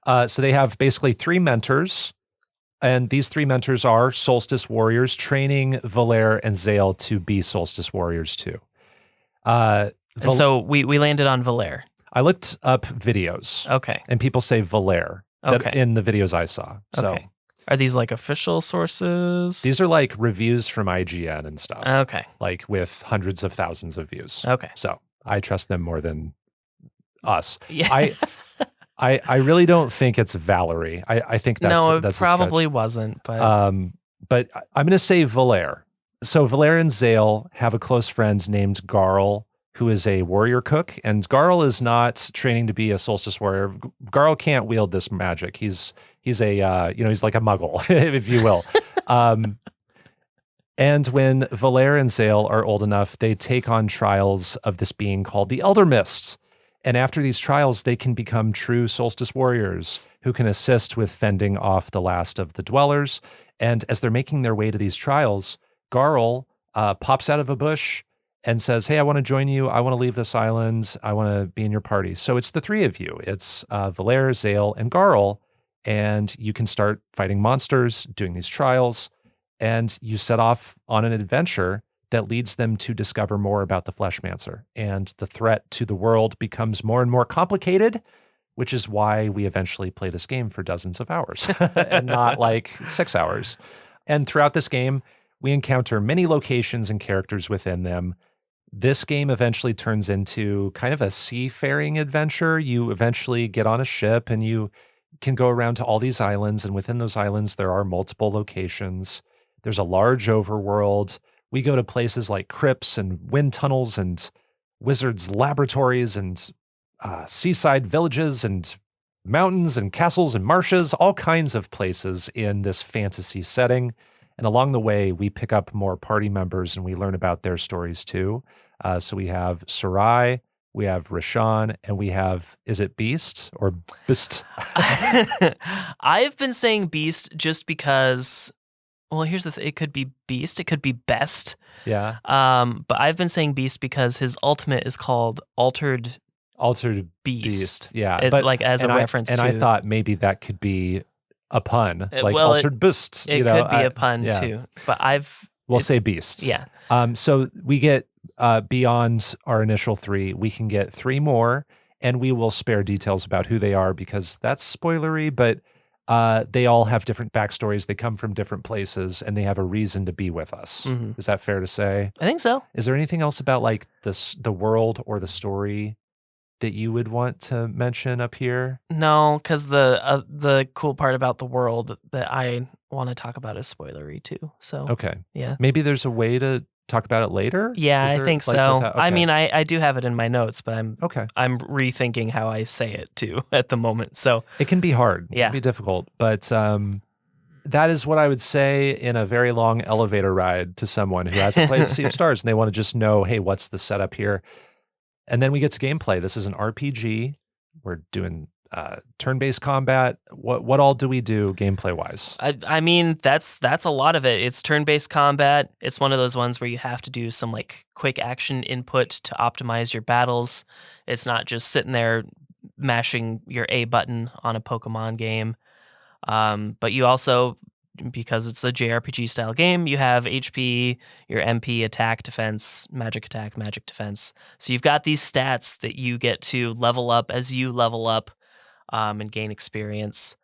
Yeah. So they have basically 3 mentors, and these 3 mentors are Solstice warriors, training Valere and Zale to be Solstice warriors too. And so we landed on Valere. I looked up videos. Okay. And people say Valere in the videos I saw. So okay. Are these like official sources? These are like reviews from IGN and stuff. Okay. Like with hundreds of thousands of views. Okay. So I trust them more than us. Yeah. I really don't think it's Valerie. I think that's probably wasn't. But I'm going to say Valere. So Valere and Zale have a close friend named Garl, who is a warrior cook, and Garl is not training to be a Solstice warrior. Garl can't wield this magic. He's a he's like a muggle, if you will. And when Valere and Zale are old enough, they take on trials of this being called the Elder Mist. And after these trials, they can become true Solstice warriors who can assist with fending off the last of the dwellers. And as they're making their way to these trials, Garl pops out of a bush and says, hey, I want to join you. I want to leave this island. I want to be in your party. So it's the 3 of you. It's Valere, Zale, and Garl. And you can start fighting monsters, doing these trials, and you set off on an adventure that leads them to discover more about the Fleshmancer. And the threat to the world becomes more and more complicated, which is why we eventually play this game for dozens of hours and not like 6 hours. And throughout this game, we encounter many locations and characters within them. This game eventually turns into kind of a seafaring adventure. You eventually get on a ship and you can go around to all these islands. And within those islands, there are multiple locations. There's a large overworld. We go to places like crypts and wind tunnels and wizards' laboratories and seaside villages and mountains and castles and marshes, all kinds of places in this fantasy setting. And along the way, we pick up more party members and we learn about their stories too. So we have Sarai, we have Rashawn, and we have, is it Beast or Beast? I've been saying Beast just because, well, here's the thing. It could be Beast. It could be Best. Yeah. But I've been saying Beast because his ultimate is called Altered Beast. Yeah. It's like as a reference to. And I thought maybe that could be a pun, like well, Altered Beast. It could be a pun too. But we'll say Beast. Yeah. So we get beyond our initial 3, we can get 3 more, and we will spare details about who they are because that's spoilery, but they all have different backstories. They come from different places and they have a reason to be with us. Mm-hmm. Is that fair to say? I think so. Is there anything else about like the world or the story that you would want to mention up here? No, because the cool part about the world that I want to talk about is spoilery too. So okay, yeah, maybe there's a way to talk about it later. Yeah, I think so. Okay. I mean, I do have it in my notes, but I'm rethinking how I say it too at the moment. So it can be hard. Yeah, it can be difficult, but that is what I would say in a very long elevator ride to someone who hasn't played Sea of Stars and they want to just know, hey, what's the setup here? And then we get to gameplay. This is an RPG. We're doing turn-based combat. What all do we do gameplay-wise? I mean, that's a lot of it. It's turn-based combat. It's one of those ones where you have to do some like quick action input to optimize your battles. It's not just sitting there mashing your A button on a Pokemon game. But you also, because it's a JRPG style game, you have HP, your MP, attack, defense, magic attack, magic defense. So you've got these stats that you get to level up as you level up and gain experience.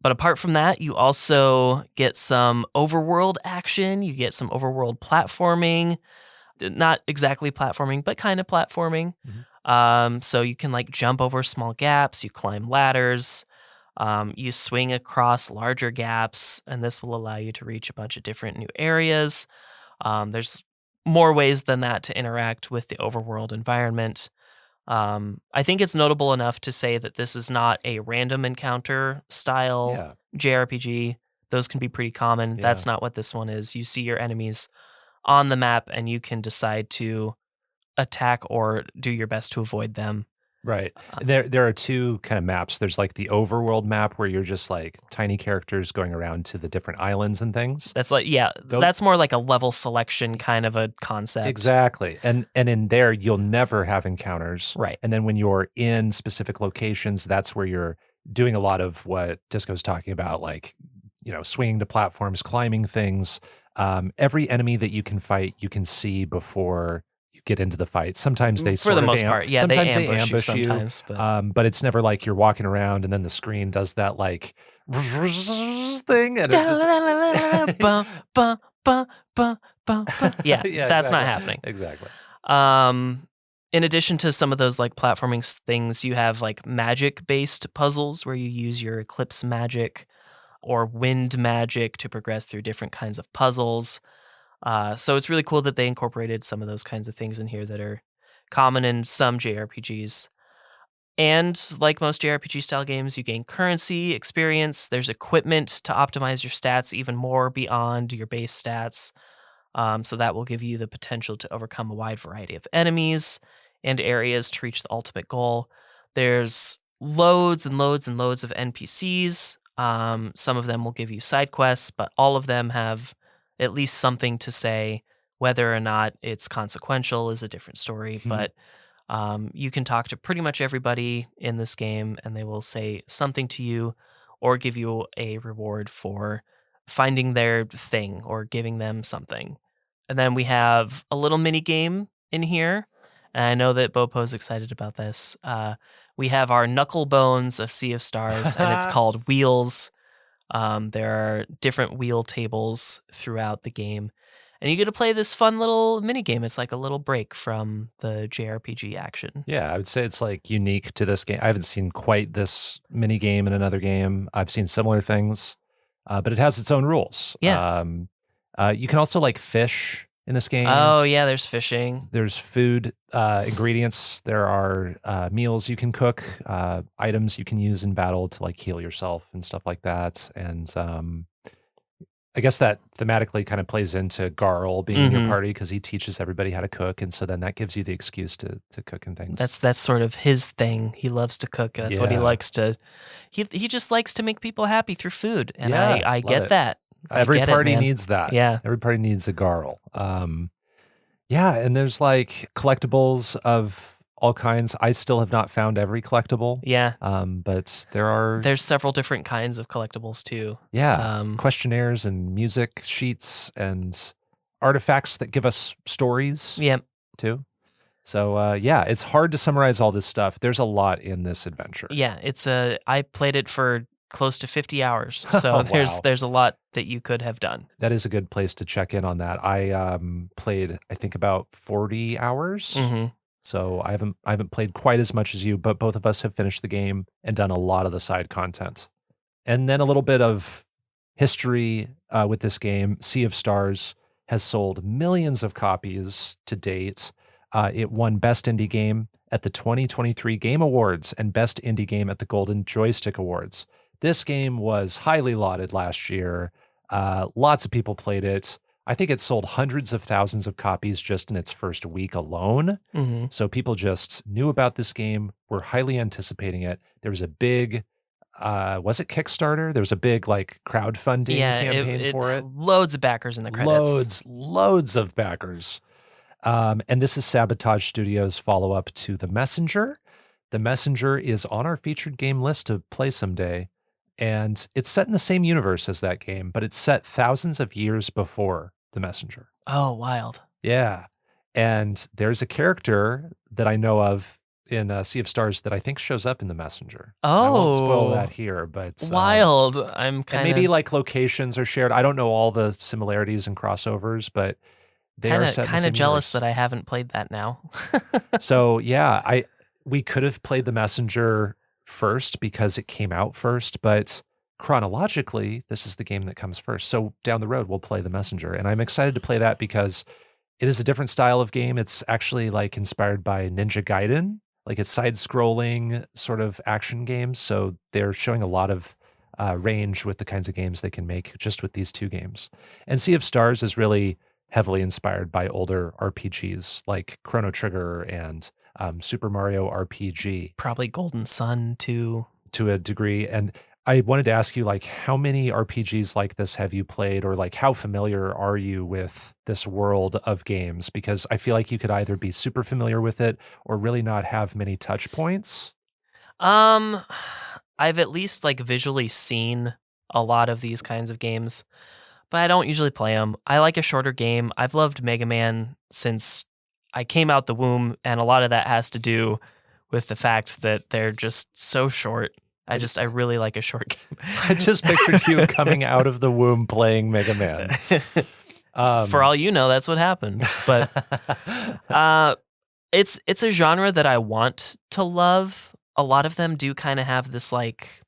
But apart from that, you also get some overworld action. You get some overworld platforming. Not exactly platforming, but kind of platforming. Mm-hmm. So you can like jump over small gaps. You climb ladders. You swing across larger gaps, and this will allow you to reach a bunch of different new areas. There's more ways than that to interact with the overworld environment. I think it's notable enough to say that this is not a random encounter style JRPG. Those can be pretty common. Yeah. That's not what this one is. You see your enemies on the map, and you can decide to attack or do your best to avoid them. Right. There are two kind of maps. There's like the overworld map where you're just like tiny characters going around to the different islands and things. That's like, that's more like a level selection kind of a concept. Exactly. And in there, you'll never have encounters. Right. And then when you're in specific locations, that's where you're doing a lot of what Disco's talking about, like, swinging to platforms, climbing things. Every enemy that you can fight, you can see before you get into the fight. Sometimes they for the most part, sometimes they ambush you. Sometimes, but it's never like you're walking around and then the screen does that like thing and it just that's not happening. Exactly. In addition to some of those like platforming things, you have like magic-based puzzles where you use your eclipse magic or wind magic to progress through different kinds of puzzles. So it's really cool that they incorporated some of those kinds of things in here that are common in some JRPGs. And like most JRPG style games, you gain currency, experience, there's equipment to optimize your stats even more beyond your base stats. So that will give you the potential to overcome a wide variety of enemies and areas to reach the ultimate goal. There's loads and loads and loads of NPCs. Some of them will give you side quests, but all of them have at least something to say. Whether or not it's consequential is a different story, but you can talk to pretty much everybody in this game and they will say something to you or give you a reward for finding their thing or giving them something. And then we have a little mini game in here, and I know that Bopo's excited about this. We have our Knuckle Bones of Sea of Stars, and it's called Wheels. There are different wheel tables throughout the game, and you get to play this fun little mini game. It's like a little break from the JRPG action. Yeah, I would say it's like unique to this game. I haven't seen quite this mini game in another game. I've seen similar things, but it has its own rules. Yeah. You can also like fish in this game. Oh yeah, there's fishing. There's food ingredients. There are meals you can cook, items you can use in battle to like heal yourself and stuff like that. And I guess that thematically kind of plays into Garl being in your party because he teaches everybody how to cook, and so then that gives you the excuse to cook and things. That's sort of his thing. He loves to cook. That's what he likes to. He just likes to make people happy through food, and I get that. Every party needs that. Yeah. Every party needs a Garl. Yeah, and there's like collectibles of all kinds. I still have not found every collectible. Yeah. But there's several different kinds of collectibles too. Yeah. Questionnaires and music sheets and artifacts that give us stories. Yep. Too. So it's hard to summarize all this stuff. There's a lot in this adventure. Yeah, I played it for close to 50 hours. So there's a lot that you could have done. That is a good place to check in on that. I played, I think, about 40 hours. Mm-hmm. So I haven't played quite as much as you, but both of us have finished the game and done a lot of the side content. And then a little bit of history with this game. Sea of Stars has sold millions of copies to date. It won Best Indie Game at the 2023 Game Awards and Best Indie Game at the Golden Joystick Awards. This game was highly lauded last year. Lots of people played it. I think it sold hundreds of thousands of copies just in its first week alone. Mm-hmm. So people just knew about this game, were highly anticipating it. There was a big, was it Kickstarter? There was a big like crowdfunding campaign for it. Loads of backers in the credits. Loads of backers. And this is Sabotage Studios' follow-up to The Messenger. The Messenger is on our featured game list to play someday. And it's set in the same universe as that game, but it's set thousands of years before The Messenger. Oh, wild. Yeah. And there's a character that I know of in Sea of Stars that I think shows up in The Messenger. Oh. I won't spoil that here, but... wild. I'm kind of... And maybe like locations are shared. I don't know all the similarities and crossovers, but they are set in the same kind of jealous universe. that I haven't played that now. So yeah, we could have played The Messenger first because it came out first, but chronologically, this is the game that comes first. So down the road, we'll play The Messenger. And I'm excited to play that because it is a different style of game. It's actually like inspired by Ninja Gaiden, like it's side-scrolling sort of action games. So they're showing a lot of range with the kinds of games they can make just with these two games. And Sea of Stars is really heavily inspired by older RPGs like Chrono Trigger and Super Mario RPG Probably Golden Sun too. to a degree. And I wanted to ask you, like, how many RPGs like this have you played, or like how familiar are you with this world of games? Because I feel like you could either be super familiar with it or really not have many touch points. I've at least like visually seen a lot of these kinds of games, but I don't usually play them. I like a shorter game. I've loved Mega Man since I came out the womb, and a lot of that has to do with the fact that they're just so short. I really like a short game. I just pictured you coming out of the womb playing Mega Man. For all you know, that's what happened. But it's a genre that I want to love. A lot of them do kind of have this like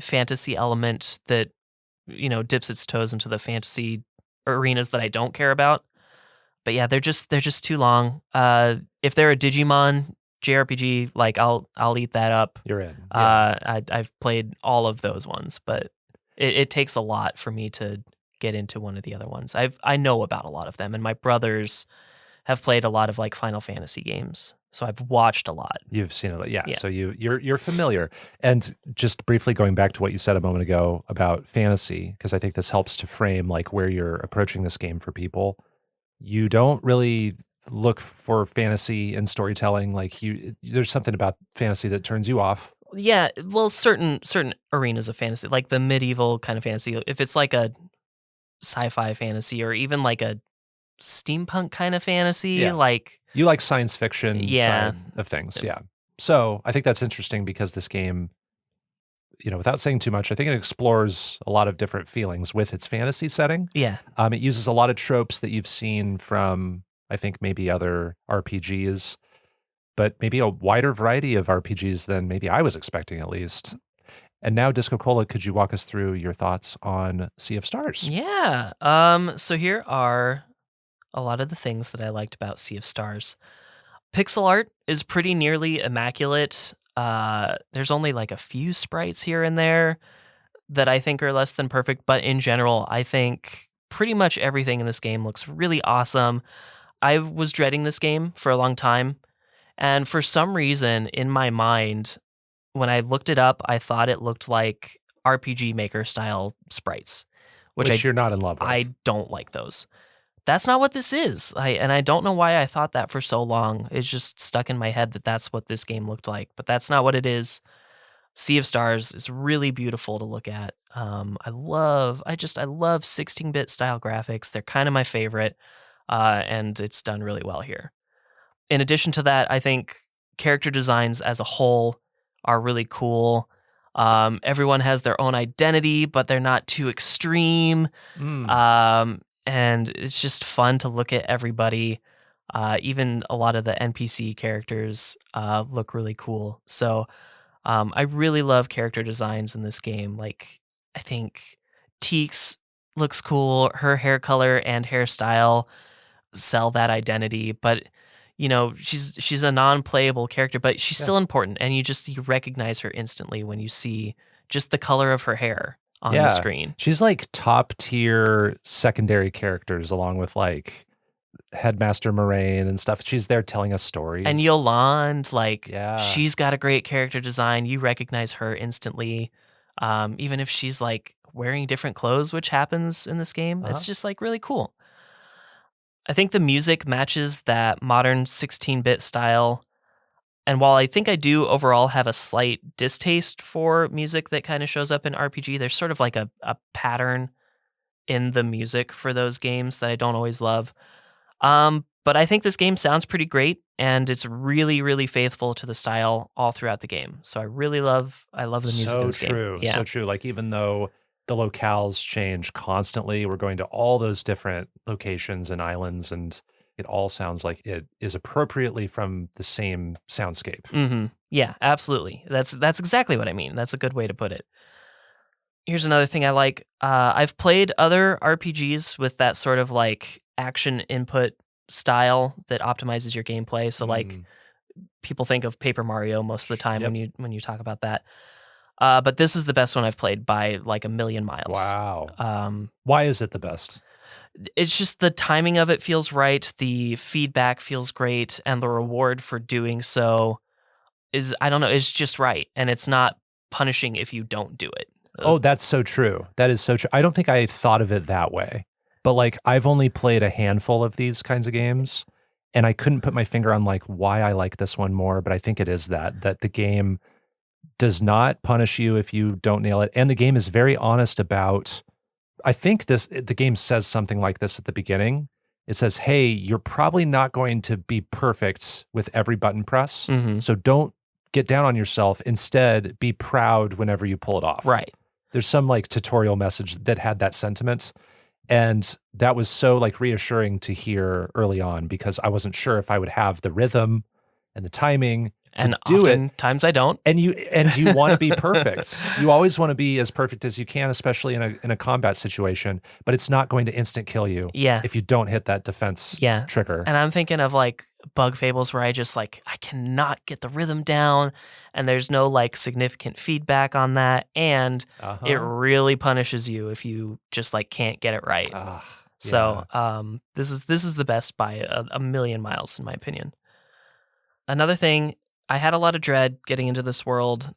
fantasy element that, you know, dips its toes into the fantasy arenas that I don't care about. But yeah, they're just too long. If they're a Digimon JRPG, like I'll eat that up. You're in. Yeah. I've played all of those ones, but it takes a lot for me to get into one of the other ones. I know about a lot of them, and my brothers have played a lot of like Final Fantasy games, so I've watched a lot. You've seen it, yeah. So you're familiar. And just briefly going back to what you said a moment ago about fantasy, because I think this helps to frame like where you're approaching this game for people. You don't really look for fantasy in storytelling. Like there's something about fantasy that turns you off. Yeah, well, certain arenas of fantasy, like the medieval kind of fantasy, if it's like a sci-fi fantasy or even like a steampunk kind of fantasy, like you like science fiction Yeah. side of things. Yeah. So I think that's interesting because this game, you know, without saying too much, I think it explores a lot of different feelings with its fantasy setting. yeah, It uses a lot of tropes that you've seen from, I think, maybe other RPGs, but maybe a wider variety of RPGs than maybe I was expecting, at least. And now, DiscoCola, could you walk us through your thoughts on Sea of Stars? yeah. So here are a lot of the things that I liked about Sea of Stars. Pixel art is pretty nearly immaculate. There's only like a few sprites here and there that I think are less than perfect, but in general, I think pretty much everything in this game looks really awesome. I was dreading this game for a long time, and for some reason in my mind, when I looked it up, I thought it looked like RPG Maker style sprites, Which you're not in love with. I don't like those. That's not what this is. I don't know why I thought that for so long. It's just stuck in my head that that's what this game looked like, but that's not what it is. Sea of Stars is really beautiful to look at. I love 16-bit style graphics. They're kind of my favorite, and it's done really well here. In addition to that, I think character designs as a whole are really cool. Everyone has their own identity, but they're not too extreme. And it's just fun to look at everybody. Even a lot of the NPC characters look really cool. So I really love character designs in this game. Like, I think Teeks looks cool. Her hair color and hairstyle sell that identity. But, you know, she's a non-playable character, but she's still important. And you recognize her instantly when you see just the color of her hair on the screen. She's like top tier secondary characters along with like Headmaster Moraine and stuff. She's there telling us stories. And Yolande, like, she's got a great character design. You recognize her instantly. Even if she's like wearing different clothes, which happens in this game. It's just like really cool. I think the music matches that modern 16-bit style. And while I think I do overall have a slight distaste for music that kind of shows up in RPG, there's sort of like a pattern in the music for those games that I don't always love. But I think this game sounds pretty great, and it's really, really faithful to the style all throughout the game. So I love the music in this game. Yeah. So true. Like, even though the locales change constantly, we're going to all those different locations and islands, and it all sounds like it is appropriately from the same soundscape. Mm-hmm. Yeah, absolutely. That's exactly what I mean. That's a good way to put it. Here's another thing I like. I've played other RPGs with that sort of like action input style that optimizes your gameplay. So like people think of Paper Mario most of the time when you talk about that. But this is the best one I've played by like a million miles. Wow. Why is it the best? It's just the timing of it feels right. The feedback feels great. And the reward for doing so is, I don't know, it's just right. And it's not punishing if you don't do it. Oh, that's so true. That is so true. I don't think I thought of it that way. But like I've only played a handful of these kinds of games and I couldn't put my finger on like why I like this one more, but I think it is that the game does not punish you if you don't nail it. And the game is very honest about, I think the game says something like this at the beginning. It says, hey, you're probably not going to be perfect with every button press. Mm-hmm. So don't get down on yourself. Instead, be proud whenever you pull it off. Right. There's some like tutorial message that had that sentiment. And that was so like reassuring to hear early on because I wasn't sure if I would have the rhythm and the timing and do it. Times I don't. And you want to be perfect. You always want to be as perfect as you can, especially in a combat situation. But it's not going to instant kill you if you don't hit that defense trigger. And I'm thinking of like Bug Fables where I just like I cannot get the rhythm down, and there's no like significant feedback on that, and it really punishes you if you just like can't get it right. So this is the best by a million miles in my opinion. Another thing. I had a lot of dread getting into this world,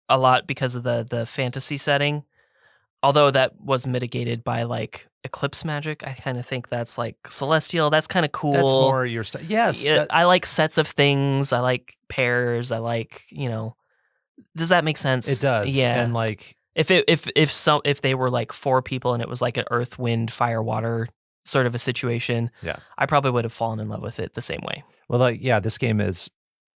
a lot because of the fantasy setting. Although that was mitigated by like eclipse magic, I kind of think that's like celestial. That's kind of cool. That's more your stuff. Yes, I like sets of things. I like pairs. I like Does that make sense? It does. Yeah. And like if they were like 4 people and it was like an earth, wind, fire, water sort of a situation, I probably would have fallen in love with it the same way. Well, like this game is.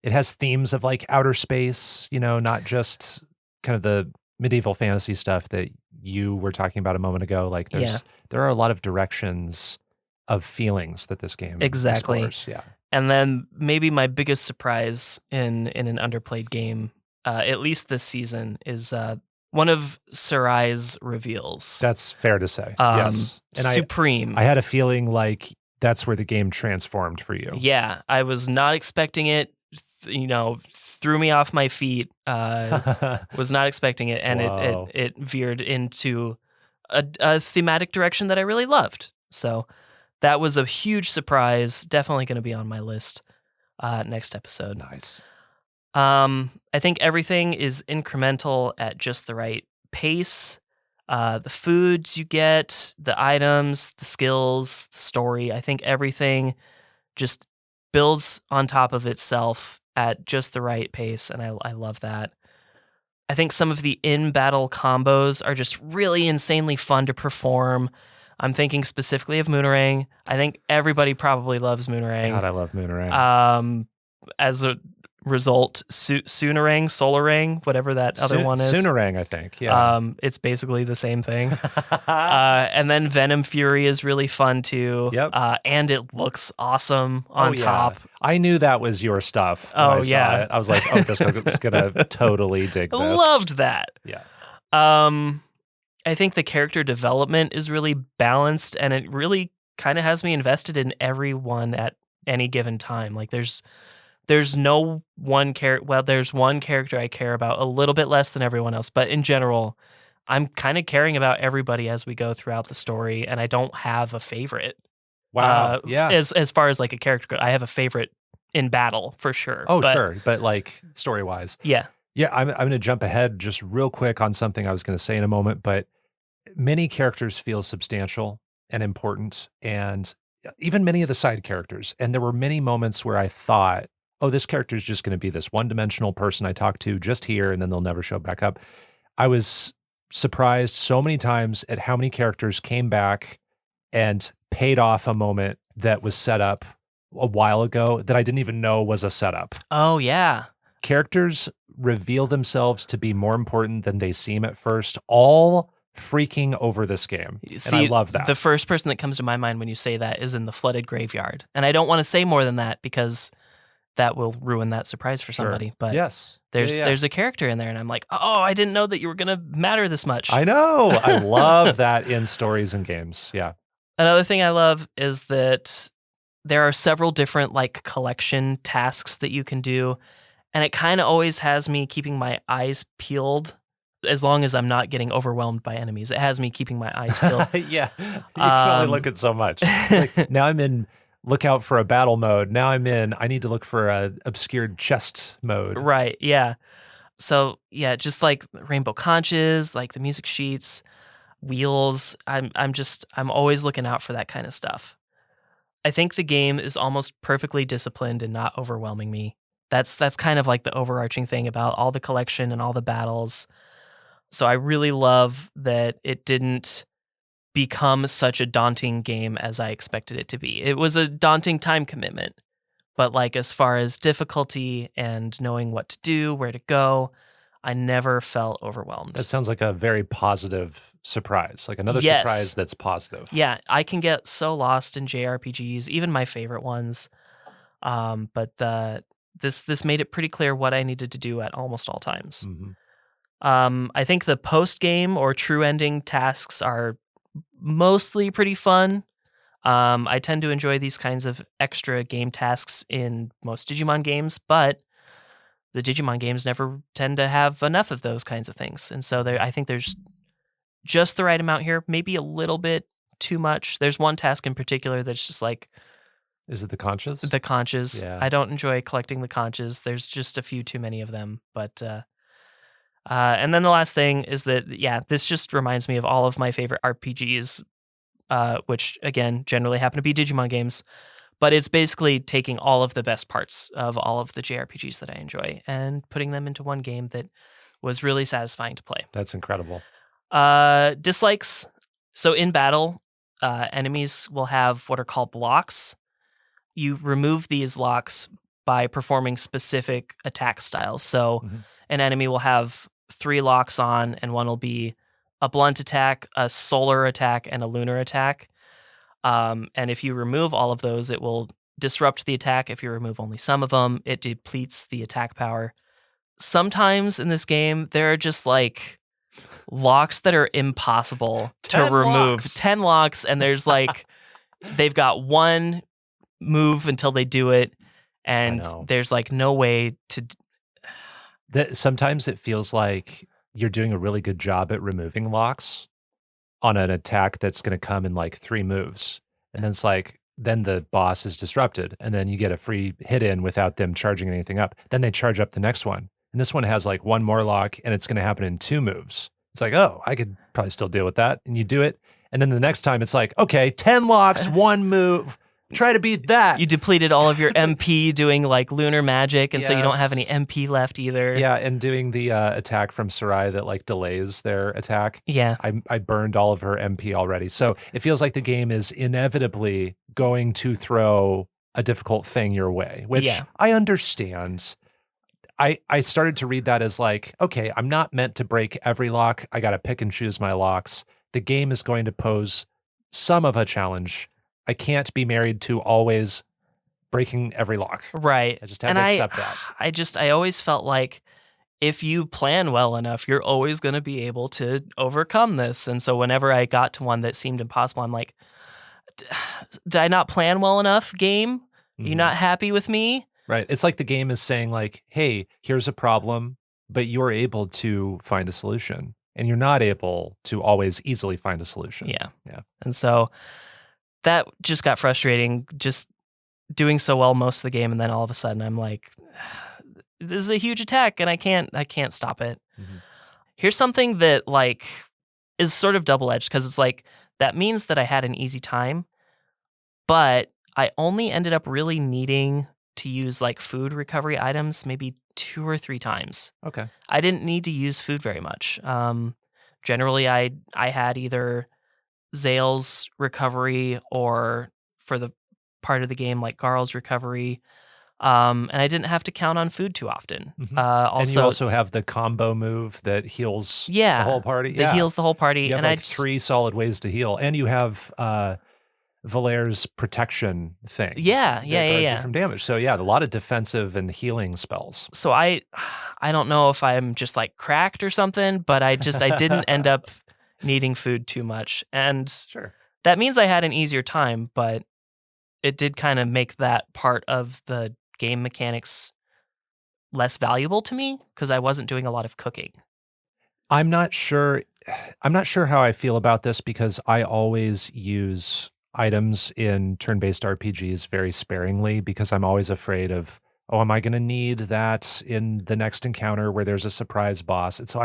It has themes of like outer space, not just kind of the medieval fantasy stuff that you were talking about a moment ago. Like there are a lot of directions of feelings that this game explores. Yeah. And then maybe my biggest surprise in an Underplayed game, at least this season, is one of Sarai's reveals. That's fair to say. Yes. And supreme. I had a feling like that's where the game transformed for you. Yeah. I was not expecting it. Threw me off my feet, was not expecting it, and it veered into a thematic direction that I really loved. So that was a huge surprise, definitely going to be on my list next episode. Nice. I think everything is incremental at just the right pace. The foods you get, the items, the skills, the story, I think everything just builds on top of itself at just the right pace, and I love that. I think some of the in-battle combos are just really insanely fun to perform. I'm thinking specifically of Moonerang. I think everybody probably loves Moonerang. God, I love Moonerang. As a result, Soonerang, Solarang, whatever that other one is. Soonerang, I think. Yeah. It's basically the same thing. And then Venom Fury is really fun too. Yep. And it looks awesome on top. I knew that was your stuff when I saw it. I was like, Disco's gonna totally dig this. Loved that. Yeah. I think the character development is really balanced, and it really kind of has me invested in everyone at any given time. Like there's no one character. Well, there's one character I care about a little bit less than everyone else, but in general, I'm kind of caring about everybody as we go throughout the story, and I don't have a favorite. Wow. As far as like a character goes, I have a favorite in battle for sure. Oh, sure. But like story wise. Yeah. Yeah. I'm going to jump ahead just real quick on something I was going to say in a moment, but many characters feel substantial and important, and even many of the side characters. And there were many moments where I thought, oh, this character is just going to be this one-dimensional person I talk to just here, and then they'll never show back up. I was surprised so many times at how many characters came back and paid off a moment that was set up a while ago that I didn't even know was a setup. Oh, yeah. Characters reveal themselves to be more important than they seem at first, all freaking over this game. See, and I love that. The first person that comes to my mind when you say that is in the Flooded Graveyard. And I don't want to say more than that because that will ruin that surprise for somebody. But yes, there's a character in there, and I'm like, oh, I didn't know that you were going to matter this much. I know. I love that in stories and games. Yeah. Another thing I love is that there are several different like collection tasks that you can do, and it kind of always has me keeping my eyes peeled as long as I'm not getting overwhelmed by enemies. It has me keeping my eyes peeled. Yeah, you can only look at so much. Like, now I'm in look out for a battle mode. Now I need to look for a obscured chest mode. Right, yeah. So yeah, just like rainbow conches, like the music sheets, wheels. I'm always looking out for that kind of stuff. I think the game is almost perfectly disciplined and not overwhelming me. That's kind of like the overarching thing about all the collection and all the battles. So I really love that it didn't become such a daunting game as I expected it to be. It was a daunting time commitment, but like as far as difficulty and knowing what to do, where to go, I never felt overwhelmed. That sounds like a very positive surprise, like another Yes. surprise that's positive. Yeah, I can get so lost in JRPGs, even my favorite ones. But this made it pretty clear what I needed to do at almost all times. I think the post game or true ending tasks are mostly pretty fun. I tend to enjoy these kinds of extra game tasks in most Digimon games, but the Digimon games never tend to have enough of those kinds of things. And so I think there's just the right amount here, maybe a little bit too much. There's one task in particular that's just like... Is it the conches? The conches. Yeah. I don't enjoy collecting the conches. There's just a few too many of them. But and then the last thing is that, yeah, this just reminds me of all of my favorite RPGs, which, again, generally happen to be Digimon games. But it's basically taking all of the best parts of all of the JRPGs that I enjoy and putting them into one game that was really satisfying to play. That's incredible. Dislikes. So in battle, enemies will have what are called blocks. You remove these locks by performing specific attack styles. So an enemy will have 3 locks on, and one will be a blunt attack, a solar attack, and a lunar attack. And if you remove all of those, it will disrupt the attack. If you remove only some of them, it depletes the attack power. Sometimes in this game, there are just like locks that are impossible to remove. Locks. 10 locks, and there's like, they've got one move until they do it, and there's like no way to... Sometimes it feels like you're doing a really good job at removing locks on an attack that's going to come in like 3 moves. And then it's like, then the boss is disrupted, and then you get a free hit in without them charging anything up. Then they charge up the next one. And this one has like 1 more lock, and it's going to happen in 2 moves. It's like, oh, I could probably still deal with that. And you do it. And then the next time it's like, okay, 10 locks, 1 move. Try to beat that. You depleted all of your MP doing like lunar magic, and so you don't have any MP left either. Yeah, and doing the attack from Sarai that like delays their attack. Yeah. I burned all of her MP already. So it feels like the game is inevitably going to throw a difficult thing your way, which I understand. I started to read that as like, okay, I'm not meant to break every lock. I got to pick and choose my locks. The game is going to pose some of a challenge. I can't be married to always breaking every lock. Right. I just have to accept that. I always felt like if you plan well enough, you're always going to be able to overcome this. And so whenever I got to one that seemed impossible, I'm like, did I not plan well enough, game? Are you not happy with me? Right. It's like the game is saying like, hey, here's a problem, but you're able to find a solution. And you're not able to always easily find a solution. Yeah. Yeah. And so that just got frustrating, just doing so well most of the game, and then all of a sudden I'm like, this is a huge attack, and I can't stop it. Here's something that like is sort of double-edged, because it's like, that means that I had an easy time, but I only ended up really needing to use like food recovery items maybe 2 or 3 times. Okay. I didn't need to use food very much. Generally, I had either Zale's recovery, or for the part of the game like Garl's recovery, and I didn't have to count on food too often. And you also have the combo move that heals the whole party. That heals the whole party. You have and like 3 solid ways to heal, and you have Valaire's protection thing. Yeah. You from damage. So yeah, a lot of defensive and healing spells. So I don't know if I'm just like cracked or something, but I didn't end up needing food too much. And that means I had an easier time, but it did kind of make that part of the game mechanics less valuable to me, because I wasn't doing a lot of cooking. I'm not sure how I feel about this because I always use items in turn-based RPGs very sparingly because I'm always afraid of, oh, am I going to need that in the next encounter where there's a surprise boss? And so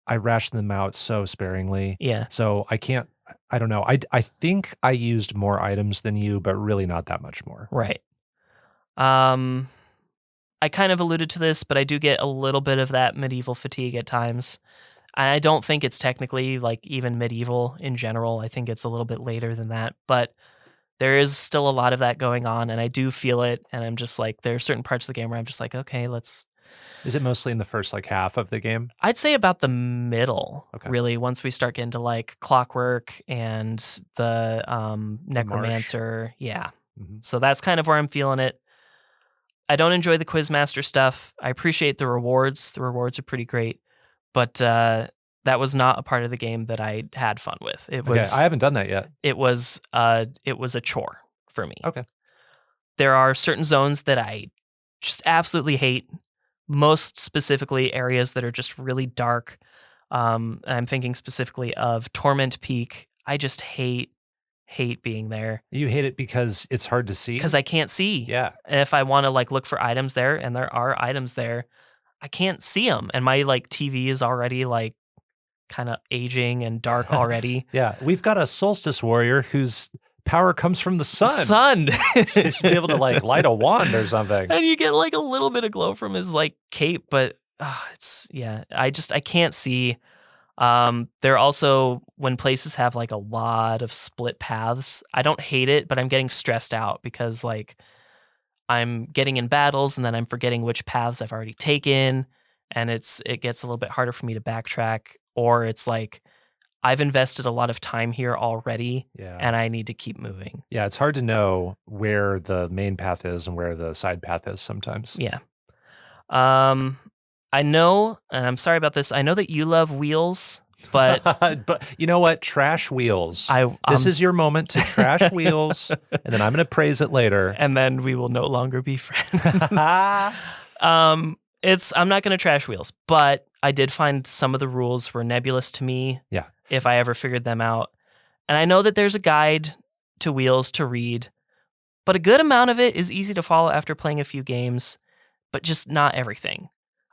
I ration them out so sparingly. Yeah. So I don't know. I think I used more items than you, but really not that much more. Right. I kind of alluded to this, but I do get a little bit of that medieval fatigue at times. I don't think it's technically like even medieval in general. I think it's a little bit later than that, but there is still a lot of that going on, and I do feel it. And I'm just like, there are certain parts of the game where I'm just like, okay, let's. Is it mostly in the first like half of the game? I'd say about the middle, Okay. really, once we start getting to like clockwork and the necromancer. Yeah. Mhm. So that's kind of where I'm feeling it. I don't enjoy the Quizmaster stuff. I appreciate the rewards. The rewards are pretty great, but that was not a part of the game that I had fun with. It was. I haven't done that yet. It was a chore for me. Okay. There are certain zones that I just absolutely hate. Most specifically, areas that are just really dark. I'm thinking specifically of Torment Peak. I just hate being there. You hate it because it's hard to see? Because I can't see. Yeah. And if I want to like look for items there, and there are items there, I can't see them. And my like TV is already like kind of aging and dark already. Yeah. We've got a Solstice warrior whose power comes from the sun. You should be able to like light a wand or something. And you get like a little bit of glow from his like cape, but I can't see. There also, when places have like a lot of split paths, I don't hate it, but I'm getting stressed out because like I'm getting in battles and then I'm forgetting which paths I've already taken, and it gets a little bit harder for me to backtrack, or it's like I've invested a lot of time here already, and I need to keep moving. Yeah, it's hard to know where the main path is and where the side path is sometimes. Yeah. I know, and I'm sorry about this, I know that you love wheels, but... but you know what? Trash wheels. This is your moment to trash wheels, and then I'm going to praise it later. And then we will no longer be friends. I'm not going to trash wheels, but I did find some of the rules were nebulous to me. Yeah. If I ever figured them out. And I know that there's a guide to wheels to read, but a good amount of it is easy to follow after playing a few games, but just not everything.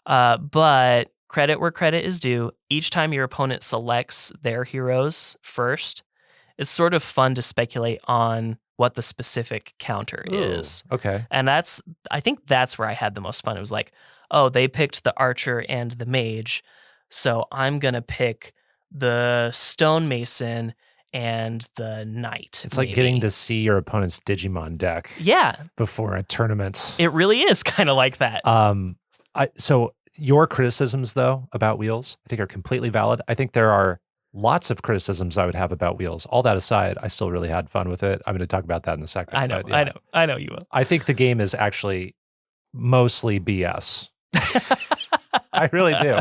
But credit where credit is due. Each time your opponent selects their heroes first, it's sort of fun to speculate on what the specific counter is. Okay. And I think that's where I had the most fun. It was like, oh, they picked the archer and the mage, so I'm going to pick the stonemason and the knight. It's like getting to see your opponent's Digimon deck. Yeah. Before a tournament. It really is kind of like that. So your criticisms, though, about wheels, I think are completely valid. I think there are lots of criticisms I would have about wheels. All that aside, I still really had fun with it. I'm going to talk about that in a second. I know you will. I think the game is actually mostly BS. I really do.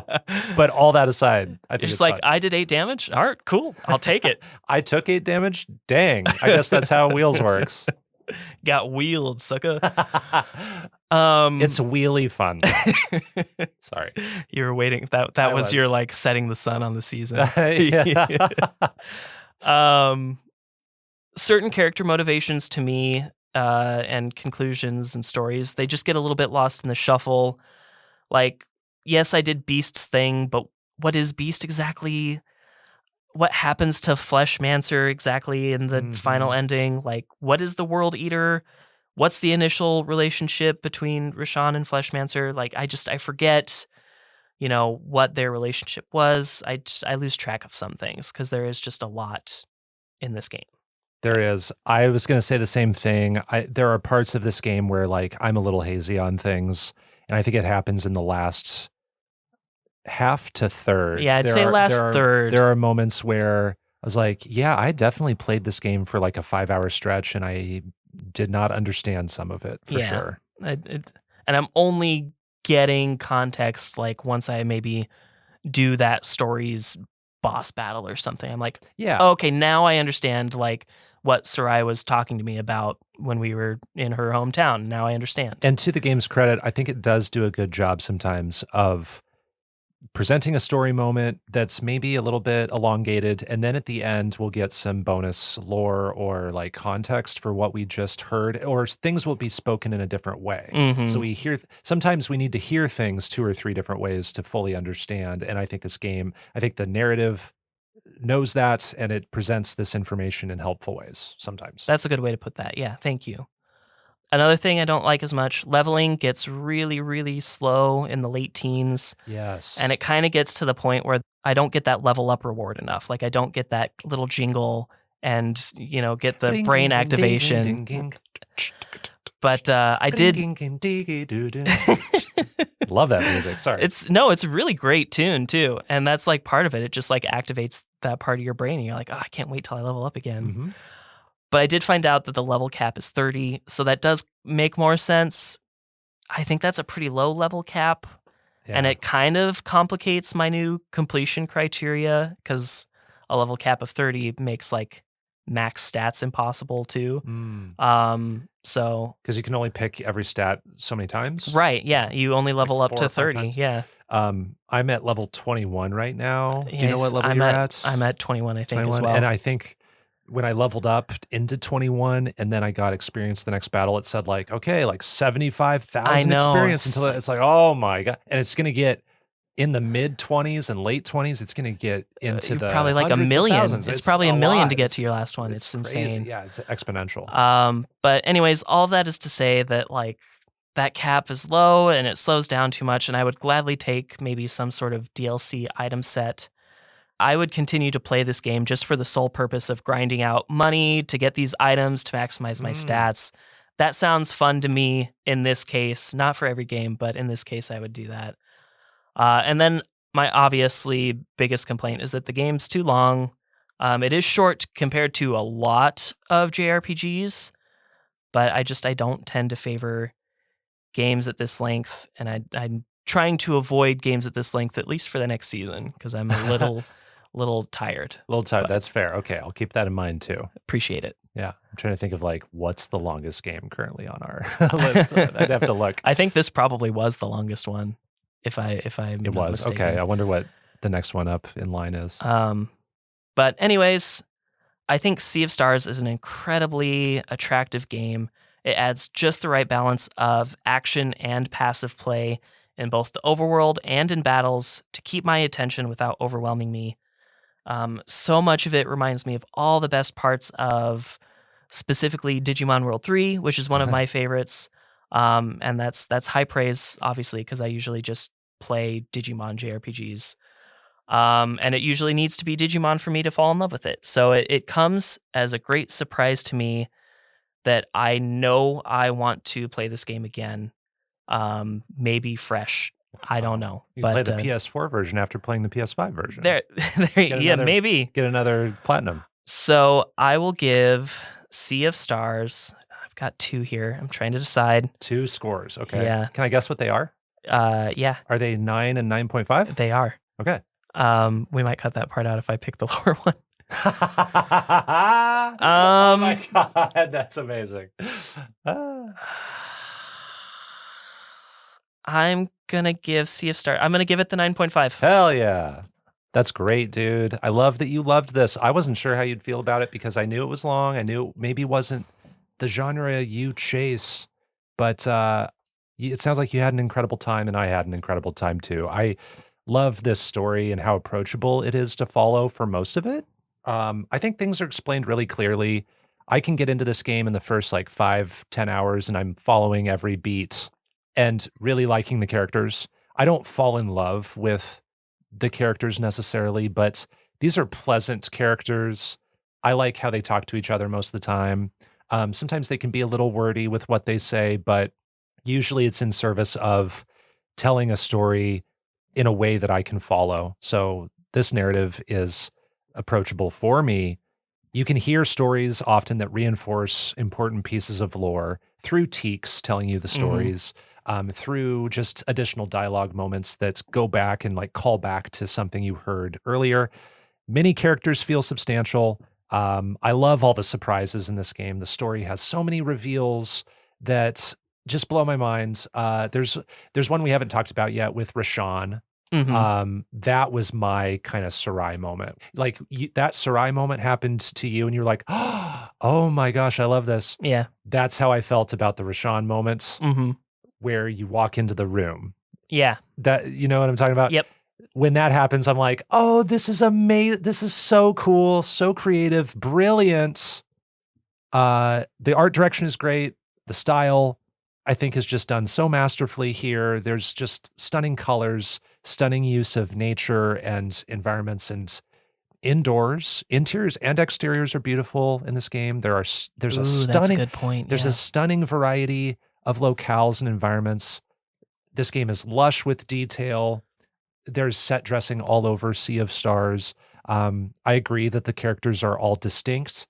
But all that aside, I think it's it's like, fun. I did 8 damage. All right, cool. I'll take it. I took 8 damage? Dang. I guess that's how wheels works. Got wheeled, sucker. It's wheely fun. Sorry. You were waiting. That was your like setting the sun on the season. Certain character motivations to me and conclusions and stories, they just get a little bit lost in the shuffle. Like, yes, I did Beast's thing, but what is Beast exactly? What happens to Fleshmancer exactly in the final ending? Like, what is the World Eater? What's the initial relationship between Rashawn and Fleshmancer? Like, I forget, what their relationship was. I lose track of some things because there is just a lot in this game. There is. I was going to say the same thing. There are parts of this game where like I'm a little hazy on things, and I think it happens in the last half to third. Yeah, I'd say last third. There are moments where I was like, yeah, I definitely played this game for like a 5-hour stretch, and I did not understand some of it for sure. And I'm only getting context like once I maybe do that story's boss battle or something. I'm like, okay, now I understand like what Sarai was talking to me about when we were in her hometown. Now I understand. And to the game's credit, I think it does do a good job sometimes of presenting a story moment that's maybe a little bit elongated, and then at the end we'll get some bonus lore or like context for what we just heard, or things will be spoken in a different way. Mhm. So we hear sometimes we need to hear things 2 or 3 different ways to fully understand, and I think the narrative knows that, and it presents this information in helpful ways sometimes. That's a good way to put that. Yeah, thank you. Another thing I don't like as much, leveling gets really, really slow in the late teens. Yes. And it kind of gets to the point where I don't get that level up reward enough. Like I don't get that little jingle and, get the Ding, brain ding, ding, activation. ding, ding, ding. But I did. Love that music. Sorry. It's a really great tune too. And that's like part of it. It just like activates that part of your brain. And you're like, oh, I can't wait till I level up again. Mm-hmm. But I did find out that the level cap is 30. So that does make more sense. I think that's a pretty low level cap. Yeah. And it kind of complicates my new completion criteria because a level cap of 30 makes like max stats impossible too. So because you can only pick every stat so many times. Right, yeah, you only level Like up 4 to or 5 30. times. Yeah. I'm at level 21 right now. Do you know what level I'm you're at? I'm at 21, I think, 21? as well. And I think when I leveled up into 21 and then I got experience the next battle, it said like, okay, like 75,000 experience until it's like, oh my God. And it's going to get in the mid 20s and late 20s. It's going to get into the probably like a hundreds of million. thousands. It's probably a million lot. to get to your last one. It's crazy. insane. Yeah, it's exponential. But anyways, all of that is to say that like that cap is low and it slows down too much. And I would gladly take maybe some sort of DLC item set. I would continue to play this game just for the sole purpose of grinding out money to get these items to maximize my stats. That sounds fun to me in this case, not for every game, but in this case, I would do that. And then my obviously biggest complaint is that the game's too long. It is short compared to a lot of JRPGs, but I don't tend to favor games at this length, and I'm trying to avoid games at this length, at least for the next season, because I'm a little tired. That's fair. Okay, I'll keep that in mind too. Appreciate it. Yeah, I'm trying to think of like what's the longest game currently on our list. I'd have to look. I think this probably was the longest one. If I'm It not was mistaken. okay. I wonder what the next one up in line is. But anyways, I think Sea of Stars is an incredibly attractive game. It adds just the right balance of action and passive play in both the overworld and in battles to keep my attention without overwhelming me. So much of it reminds me of all the best parts of specifically Digimon World 3, which is one of my favorites. And that's high praise, obviously, because I usually just play Digimon JRPGs. And it usually needs to be Digimon for me to fall in love with it. So it comes as a great surprise to me that I know I want to play this game again. Maybe fresh. I don't know. You can play the PS4 version after playing the PS5 version. Maybe. Get another platinum. So I will give Sea of Stars. I've got 2 here. I'm trying to decide. 2 scores. Okay. Yeah. Can I guess what they are? Yeah. Are they 9 and 9.5? They are. Okay. We might cut that part out if I pick the lower one. Oh my God, that's amazing. I'm gonna give Sea of Stars. I'm gonna give it the 9.5. Hell yeah. That's great, dude. I love that you loved this. I wasn't sure how you'd feel about it because I knew it was long. I knew it maybe wasn't the genre you chase, but it sounds like you had an incredible time and I had an incredible time too. I love this story and how approachable it is to follow for most of it. I think things are explained really clearly. I can get into this game in the first like 5-10 hours and I'm following every beat and really liking the characters. I don't fall in love with the characters necessarily, but these are pleasant characters. I like how they talk to each other most of the time. Sometimes they can be a little wordy with what they say, but usually it's in service of telling a story in a way that I can follow. So this narrative is approachable for me. You can hear stories often that reinforce important pieces of lore through teaks telling you the stories, through just additional dialogue moments that go back and like call back to something you heard earlier. Many characters feel substantial. I love all the surprises in this game. The story has so many reveals that just blow my mind. There's one we haven't talked about yet with Rashawn. That was my kind of Sarai moment. Like that Sarai moment happened to you and you're like, oh my gosh, I love this. Yeah. That's how I felt about the Rashawn moments where you walk into the room. Yeah. That, you know what I'm talking about? Yep. When that happens, I'm like, oh, this is amazing. This is so cool, so creative, brilliant. The art direction is great. The style, I think, is just done so masterfully here. There's just stunning colors, stunning use of nature and environments and indoors. Interiors and exteriors are beautiful in this game. There's a That's stunning, a good point. there's a stunning variety of locales and environments. This game is lush with detail. There's set dressing all over Sea of Stars. I agree that the characters are all distinct.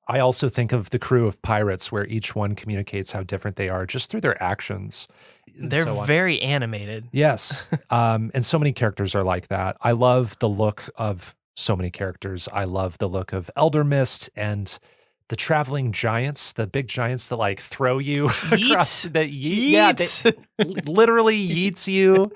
I also think of the crew of pirates where each one communicates how different they are just through their actions. They're very animated. Yes. And so many characters are like that. I love the look of so many characters. I love the look of Elder Mist and the traveling giants, the big giants that like throw you across the Yeah, they literally yeets you.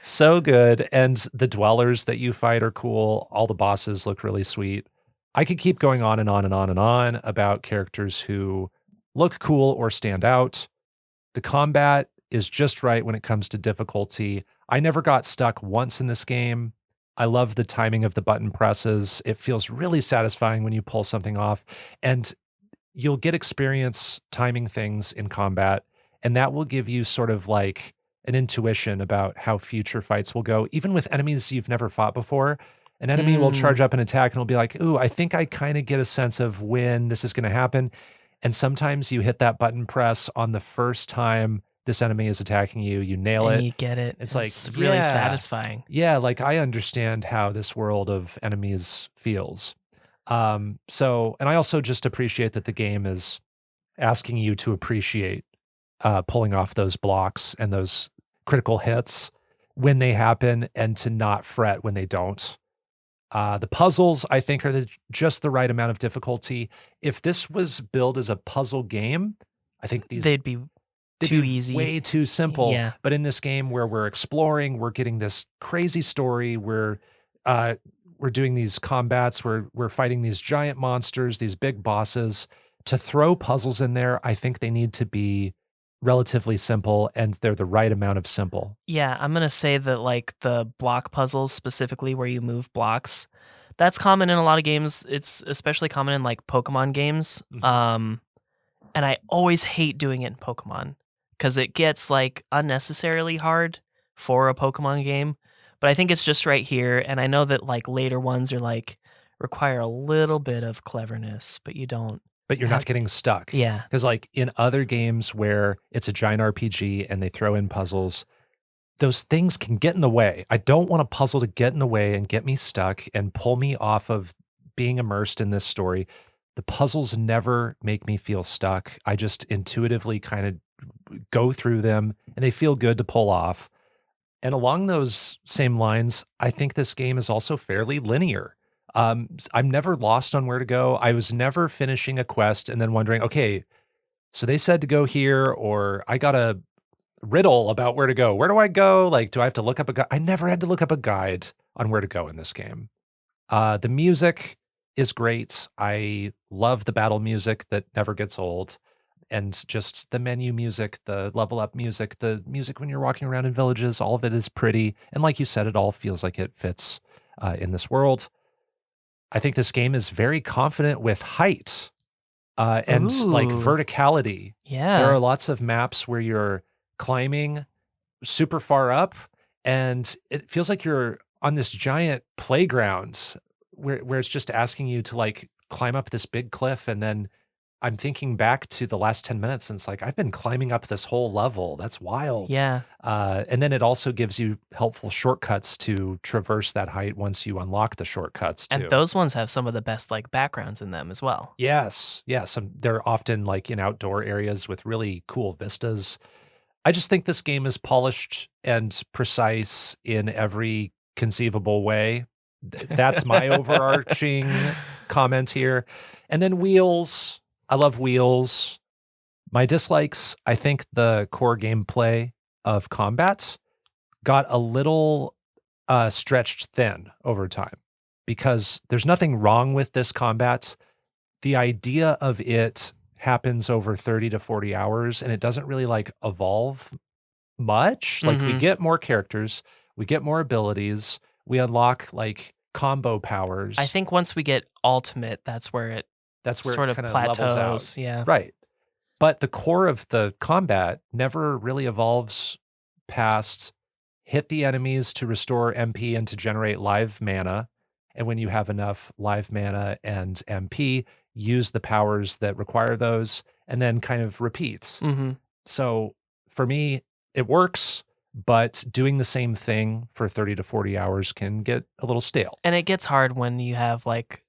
So good. And the dwellers that you fight are cool. All the bosses look really sweet. I could keep going on and on and on and on about characters who look cool or stand out. The combat is just right when it comes to difficulty. I never got stuck once in this game. I love the timing of the button presses. It feels really satisfying when you pull something off. And you'll get experience timing things in combat, and that will give you sort of like an intuition about how future fights will go, even with enemies you've never fought before. An enemy will charge up an attack and will be like, ooh, I think I kind of get a sense of when this is going to happen. And sometimes you hit that button press on the first time this enemy is attacking you, you nail it. You get it. It's like, really satisfying. Yeah, like I understand how this world of enemies feels. And I also just appreciate that the game is asking you to appreciate pulling off those blocks and those critical hits when they happen and to not fret when they don't. The puzzles, I think, are just the right amount of difficulty. If this was billed as a puzzle game, I think they'd be too easy. Way too simple. Yeah. But in this game where we're exploring, we're getting this crazy story, we're doing these combats, we're fighting these giant monsters, these big bosses. To throw puzzles in there, I think they need to be relatively simple, and they're the right amount of simple. Yeah, I'm going to say that like the block puzzles specifically where you move blocks, that's common in a lot of games. It's especially common in like Pokemon games. And I always hate doing it in Pokemon because it gets like unnecessarily hard for a Pokemon game. But I think it's just right here. And I know that like later ones are like require a little bit of cleverness, but you don't. But you're not getting stuck. Yeah. Because like in other games where it's a giant RPG and they throw in puzzles, those things can get in the way. I don't want a puzzle to get in the way and get me stuck and pull me off of being immersed in this story. The puzzles never make me feel stuck. I just intuitively kind of go through them and they feel good to pull off. And along those same lines, I think this game is also fairly linear. I'm never lost on where to go. I was never finishing a quest and then wondering, okay, so they said to go here, or I got a riddle about where to go. Where do I go? Like, do I have to look up a guide? I never had to look up a guide on where to go in this game. The music is great. I love the battle music that never gets old. And just the menu music, the level up music, the music when you're walking around in villages, all of it is pretty. And like you said, it all feels like it fits in this world. I think this game is very confident with height and like verticality. Yeah. There are lots of maps where you're climbing super far up and it feels like you're on this giant playground where it's just asking you to like climb up this big cliff. And then I'm thinking back to the last 10 minutes and it's like, I've been climbing up this whole level. That's wild. Yeah. And then it also gives you helpful shortcuts to traverse that height once you unlock the shortcuts too. And those ones have some of the best like backgrounds in them as well. Yes. Yes. They're often like in outdoor areas with really cool vistas. I just think this game is polished and precise in every conceivable way. That's my overarching comment here. And then wheels. I love wheels. My dislikes, I think the core gameplay of combat got a little stretched thin over time because there's nothing wrong with this combat. The idea of it happens over 30 to 40 hours and it doesn't really like evolve much. Like we Mhm. get more characters, we get more abilities, we unlock like combo powers. I think once we get ultimate, that's where it sort it of kind of levels plateaus. out. Yeah. Right. But the core of the combat never really evolves past hit the enemies to restore MP and to generate live mana. And when you have enough live mana and MP, use the powers that require those and then kind of repeat. hmm So for me, it works, but doing the same thing for 30 to 40 hours can get a little stale. And it gets hard when you have like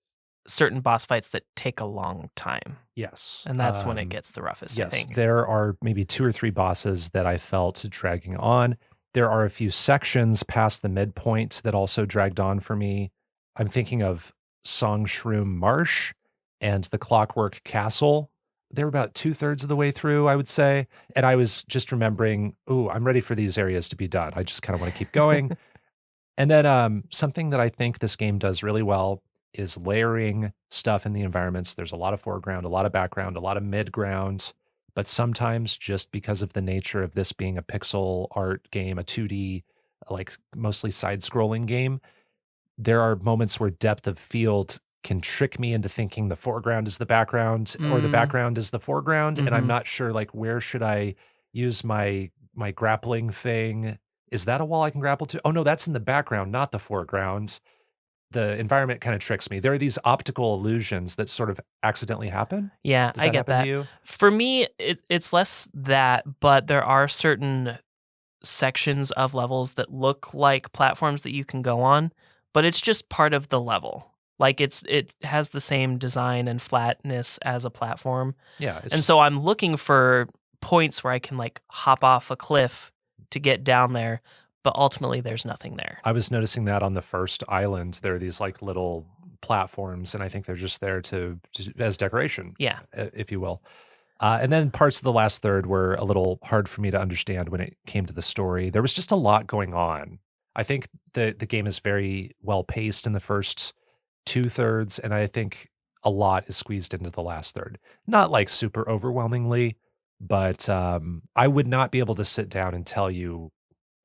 certain boss fights that take a long time. Yes. And that's when it gets the roughest, I Yes, think. there are maybe 2 or 3 bosses that I felt dragging on. There are a few sections past the midpoint that also dragged on for me. I'm thinking of Songshroom Marsh and the Clockwork Castle. They were about 2/3 of the way through, I would say. And I was just remembering, ooh, I'm ready for these areas to be done. I just kind of want to keep going. And then something that I think this game does really well is layering stuff in the environments. There's a lot of foreground, a lot of background, a lot of midground, but sometimes just because of the nature of this being a pixel art game, a 2D, like mostly side-scrolling game, there are moments where depth of field can trick me into thinking the foreground is the background or the background is the foreground, and I'm Mhm. not sure like where should I use my grappling thing. Is that a wall I can grapple to? Oh no, that's in the background, not the foreground. The environment kind of tricks me. There are these optical illusions that sort of accidentally happen. Yeah, Does I that get happen that. to you? For me, it's less that, but there are certain sections of levels that look like platforms that you can go on, but it's just part of the level. Like it has the same design and flatness as a platform. Yeah. It's And just, so I'm looking for points where I can like hop off a cliff to get down there, but ultimately there's nothing there. I was noticing that on the first island, there are these like little platforms, and I think they're just there to as decoration, Yeah. if you will. And then parts of the last third were a little hard for me to understand when it came to the story. There was just a lot going on. I think the game is very well paced in the first 2/3, and I think a lot is squeezed into the last third. Not like super overwhelmingly, but I would not be able to sit down and tell you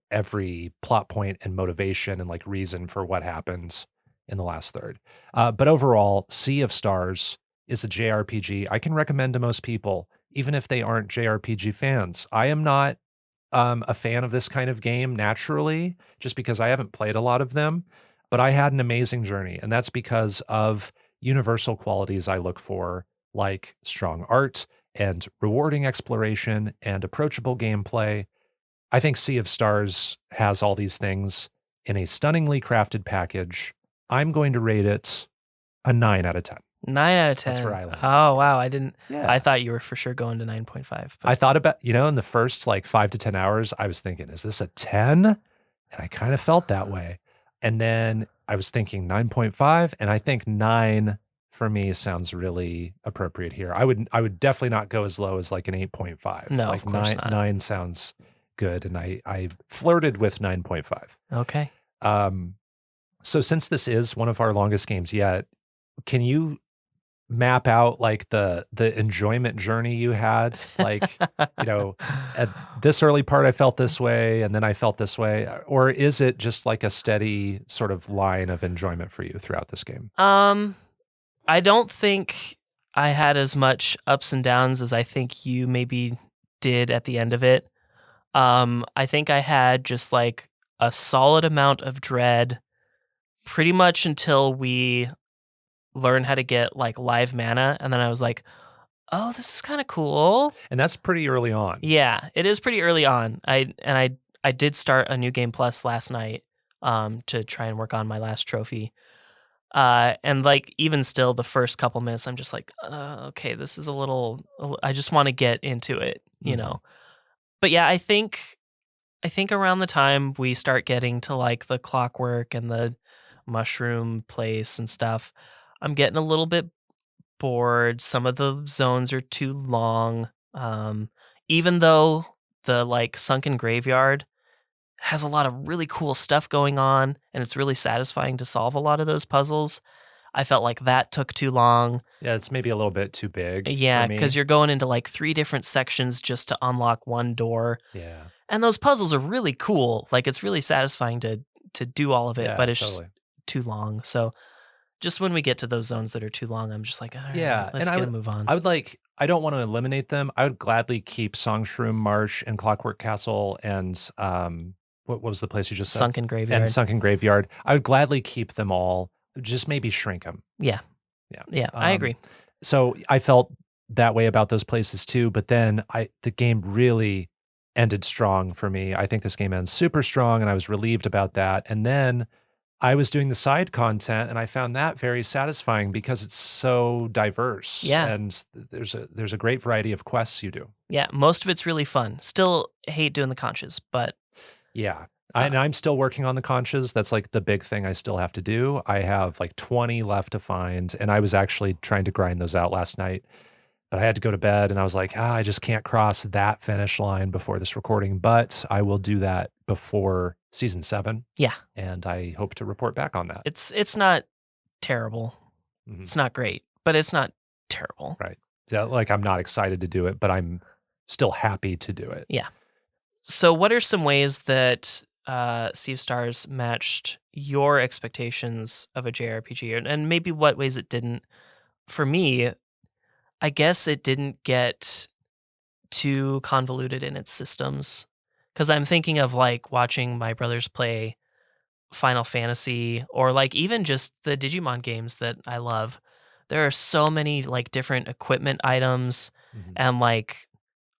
every plot point and motivation and like reason for what happens in the last third. But overall, Sea of Stars is a JRPG I can recommend to most people, even if they aren't JRPG fans. I am not a fan of this kind of game naturally, just because I haven't played a lot of them, but I had an amazing journey. And that's because of universal qualities I look for, like strong art and rewarding exploration and approachable gameplay. I think Sea of Stars has all these things in a stunningly crafted package. I'm going to rate it a 9 out of 10. 9 out of 10. That's where I landed. Oh, wow. I didn't. Yeah. I thought you were for sure going to 9.5. I thought about, in the first like 5 to 10 hours, I was thinking, is this a 10? And I kind of felt that way. And then I was thinking 9.5, and I think 9 for me sounds really appropriate here. I would definitely not go as low as like an 8.5. No, like of course 9, not. 9 sounds good, and I flirted with 9.5. Okay. So since this is one of our longest games yet, can you map out like the enjoyment journey you had? Like, at this early part I felt this way and then I felt this way, or is it just like a steady sort of line of enjoyment for you throughout this game? I don't think I had as much ups and downs as I think you maybe did at the end of it. I think I had just like a solid amount of dread pretty much until we learn how to get like live mana, and then I was like, oh, this is kind of cool. And that's pretty early on. Yeah, it is pretty early on. I did start a new game plus last night to try and work on my last trophy. And like even still the first couple minutes I'm just like, okay, this is a little I just want to get into it, Mhm. But yeah, I think around the time we start getting to like the clockwork and the mushroom place and stuff, I'm getting a little bit bored. Some of the zones are too long. Even though the like sunken graveyard has a lot of really cool stuff going on, and it's really satisfying to solve a lot of those puzzles. I felt like that took too long. Yeah, it's maybe a little bit too big Yeah, for me. because you're going into like 3 different sections just to unlock one door. Yeah. And those puzzles are really cool. Like, it's really satisfying to do all of it, Yeah, but it's totally. just too long. So just when we get to those zones that are too long, I'm just like, all right, Yeah, let's and get a move on. I don't want to eliminate them. I would gladly keep Song Shroom Marsh and Clockwork Castle and what was the place you just said? Sunken Graveyard. And Sunken Graveyard. I would gladly keep them all. Just maybe shrink them. Yeah. Yeah. Yeah, I agree. So I felt that way about those places too, but then the game really ended strong for me. I think this game ends super strong, and I was relieved about that. And then I was doing the side content, and I found that very satisfying because it's so diverse. Yeah. And there's a great variety of quests you do. Yeah, most of it's really fun. Still hate doing the conches, but Yeah. And I'm still working on the conches. That's like the big thing I still have to do. I have like 20 left to find, and I was actually trying to grind those out last night, but I had to go to bed, and I was like, I just can't cross that finish line before this recording, but I will do that before season 7. yeah, And I hope to report back on that. it's not terrible. Mhm. It's not great, but it's not terrible. Right. Yeah, like I'm not excited to do it, but I'm still happy to do it. So what are some ways that Sea of Stars matched your expectations of a JRPG, and maybe what ways it didn't? For me, I guess it didn't get too convoluted in its systems, because I'm thinking of like watching my brothers play Final Fantasy, or like even just the Digimon games that I love. There are so many like different equipment items, Mhm. and like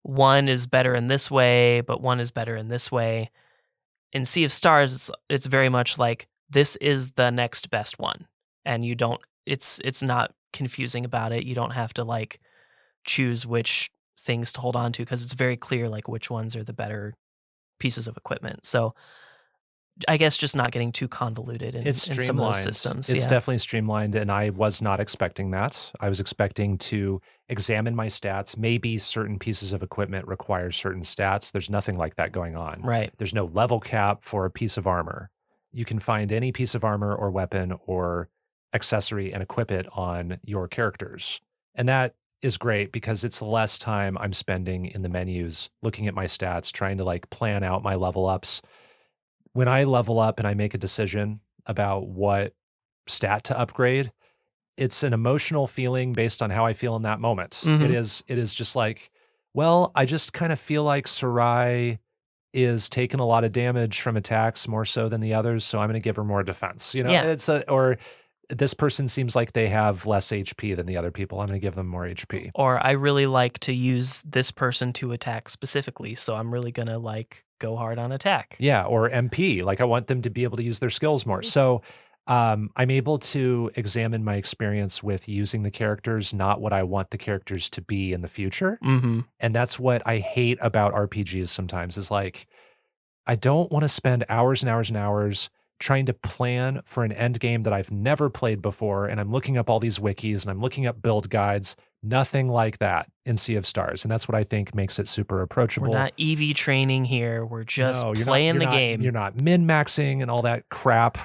one is better in this way, but one is better in this way. In Sea of Stars, it's very much like this is the next best one, and you don't. It's not confusing about it. You don't have to like choose which things to hold on to, because it's very clear like which ones are the better pieces of equipment. So I guess just not getting too convoluted in It's some of those streamlined. systems. It's yeah. definitely streamlined, and I was not expecting that. I was expecting to examine my stats. Maybe certain pieces of equipment require certain stats. There's nothing like that going on. Right. There's no level cap for a piece of armor. You can find any piece of armor or weapon or accessory and equip it on your characters. And that is great because it's less time I'm spending in the menus looking at my stats, trying to like plan out my level ups. When I level up and I make a decision about what stat to upgrade, it's an emotional feeling based on how I feel in that moment. Mhm. It is just like, well, I just kind of feel like Sarai is taking a lot of damage from attacks more so than the others, so I'm going to give her more defense. You know, Yeah. or this person seems like they have less HP than the other people. I'm going to give them more HP. Or I really like to use this person to attack specifically, so I'm really gonna like go hard on attack. Yeah, or MP. Like I want them to be able to use their skills more. So I'm able to examine my experience with using the characters, not what I want the characters to be in the future. Mm-hmm. And that's what I hate about RPGs sometimes is like, I don't want to spend hours and hours and hours trying to plan for an end game that I've never played before. And I'm looking up all these wikis and I'm looking up build guides. Nothing like that in Sea of Stars. And that's what I think makes it super approachable. We're not EV training here. We're just No, playing the game. You're not min-maxing and all that crap.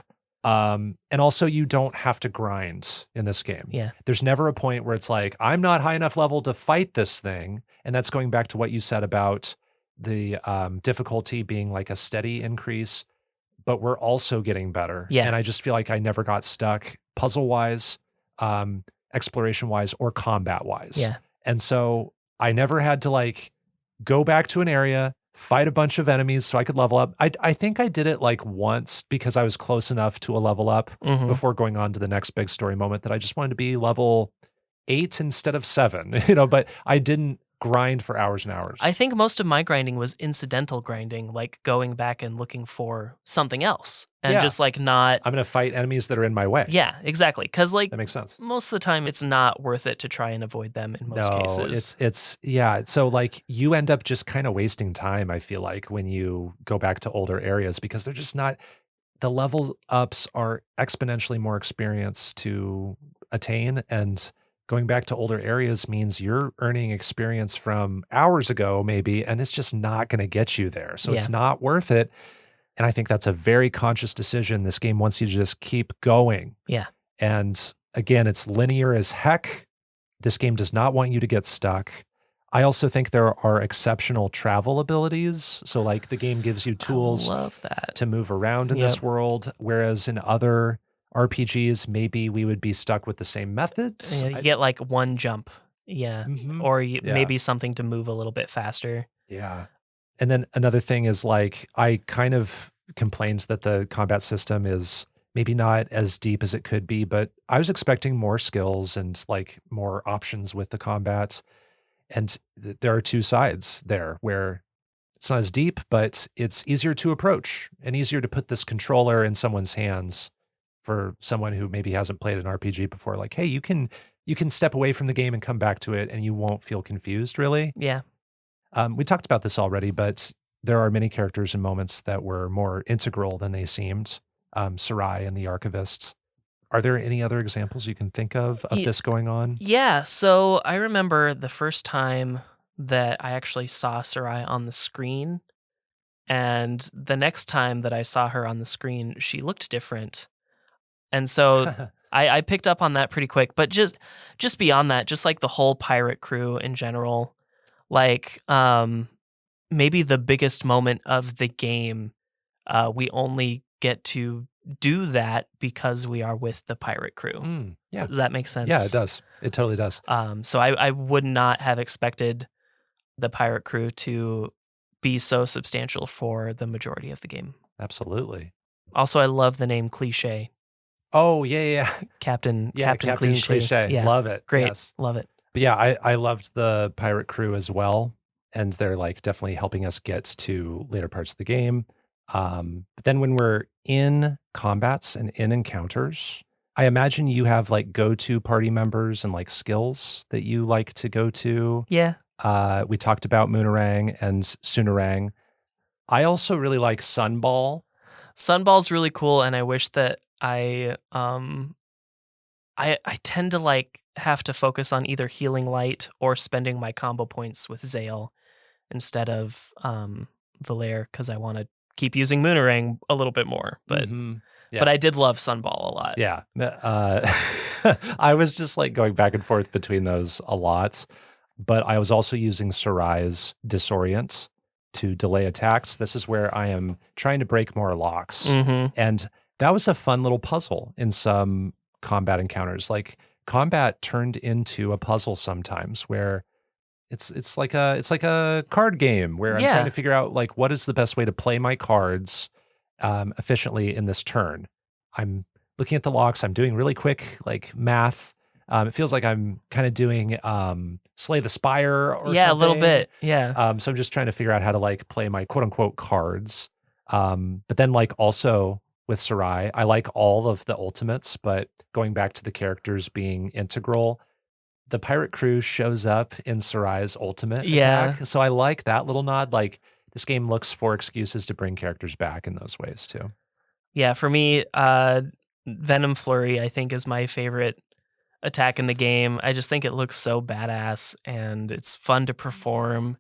And also you don't have to grind in this game. Yeah. There's never a point where it's like, I'm not high enough level to fight this thing. And that's going back to what you said about the difficulty being like a steady increase, but we're also getting better. Yeah. And I just feel like I never got stuck puzzle-wise, exploration-wise, or combat-wise. Yeah. And so I never had to like go back to an area, fight a bunch of enemies so I could level up. I think I did it like once because I was close enough to a level up Mhm. before going on to the next big story moment that I just wanted to be level 8 instead of 7, but I didn't grind for hours and hours. I think most of my grinding was incidental grinding, like going back and looking for something else and Yeah. just like not. I'm going to fight enemies that are in my way. Yeah, exactly. Because like That makes sense. most of the time, it's not worth it to try and avoid them in most cases. it's yeah. So like you end up just kind of wasting time, I feel like, when you go back to older areas because they're just not, the level ups are exponentially more experience to attain, and going back to older areas means you're earning experience from hours ago maybe, and it's just not going to get you there. So it's not worth it. And I think that's a very conscious decision. This game wants you to just keep going. Yeah. And again, it's linear as heck. This game does not want you to get stuck. I also think there are exceptional travel abilities. So like the game gives you tools I love that. to move around in this world, whereas in other RPGs, maybe we would be stuck with the same methods. Yeah, you get like one jump. Yeah. Mhm. Or Yeah. maybe something to move a little bit faster. Yeah. And then another thing is like, I kind of complained that the combat system is maybe not as deep as it could be, but I was expecting more skills and like more options with the combat. And there are two sides there where it's not as deep, but it's easier to approach and easier to put this controller in someone's hands for someone who maybe hasn't played an RPG before. Like, hey, you can step away from the game and come back to it and you won't feel confused, really. Yeah. We talked about this already, but there are many characters and moments that were more integral than they seemed. Sarai and the Archivist. Are there any other examples you can think of this going on? Yeah. So I remember the first time that I actually saw Sarai on the screen. And the next time that I saw her on the screen, she looked different. And so I picked up on that pretty quick. But just beyond that, just like the whole pirate crew in general, like maybe the biggest moment of the game, we only get to do that because we are with the pirate crew. Yeah. Does that make sense? Yeah, it does. It totally does. So I would not have expected the pirate crew to be so substantial for the majority of the game. Absolutely. Also, I love the name Cliche. Oh, yeah. Captain Captain Cliche. Cliche. Yeah. Love it. Great. Yes. Love it. But yeah, I loved the pirate crew as well. And they're like definitely helping us get to later parts of the game. But then when we're in combats and in encounters, I imagine you have like go-to party members and like skills that you like to go to. Yeah. We talked about Moonerang and Soonerang. I also really like Sunball. Sunball's really cool, and I wish that I tend to like have to focus on either healing light or spending my combo points with Zale instead of Valair because I want to keep using Moonerang a little bit more. But but I did love Sunball a lot. Yeah. I was just like going back and forth between those a lot, but I was also using Sarai's Disorient to delay attacks. This is where I am trying to break more locks. And that was a fun little puzzle in some combat encounters. Like combat turned into a puzzle sometimes where it's like a card game where I'm trying to figure out like what is the best way to play my cards efficiently in this turn. I'm looking at the locks. I'm doing really quick like math. It feels like I'm kind of doing Slay the Spire or something. A little bit. Yeah. So I'm just trying to figure out how to like play my quote unquote cards. But then like also with Sarai, I like all of the ultimates, but going back to the characters being integral, the pirate crew shows up in Sarai's ultimate attack. So I like that little nod. Like this game looks for excuses to bring characters back in those ways too. Yeah, for me, Venom Flurry, I think, is my favorite attack in the game. I just think it looks so badass and it's fun to perform.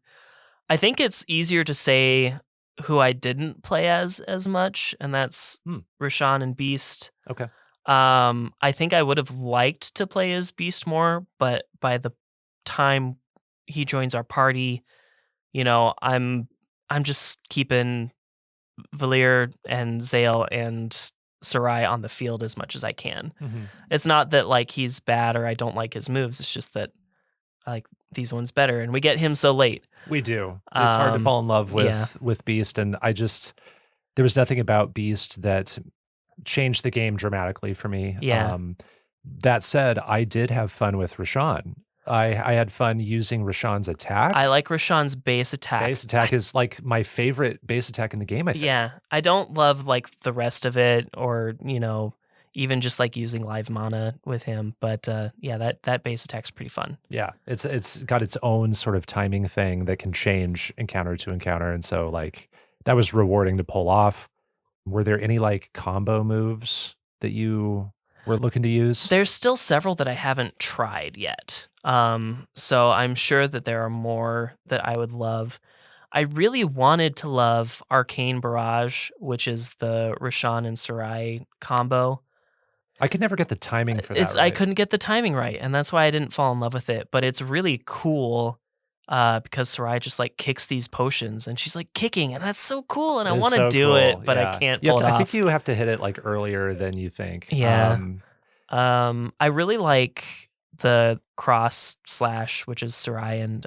I think it's easier to say who I didn't play as much, and that's Roshan and Beast. Okay. I think I would have liked to play as Beast more, but by the time he joins our party, you know, I'm just keeping Valair and Zale and Sarai on the field as much as I can. It's not that like he's bad or I don't like his moves. It's just that I like these ones better, and we get him so late. We do. It's hard to fall in love with Beast, and there was nothing about Beast that changed the game dramatically for me. Yeah. That said, I did have fun with Roshan. I had fun using Roshan's attack. I like Roshan's base attack. Base attack is like my favorite base attack in the game, I think. Yeah. I don't love like the rest of it or, you know, even just like using live mana with him. But that base attack's pretty fun. Yeah. It's got its own sort of timing thing that can change encounter to encounter. And so like that was rewarding to pull off. Were there any like combo moves that you were looking to use? There's still several that I haven't tried yet. So I'm sure that there are more that I would love. I really wanted to love Arcane Barrage, which is the Roshan and Sarai combo. I could never get the timing for that. I couldn't get the timing right, and that's why I didn't fall in love with it. But it's really cool because Sarai just like kicks these potions, and she's like kicking, and that's so cool. And I want to do it, but I can't pull it off. I think you have to hit it like earlier than you think. Yeah. I really like the cross slash, which is Sarai and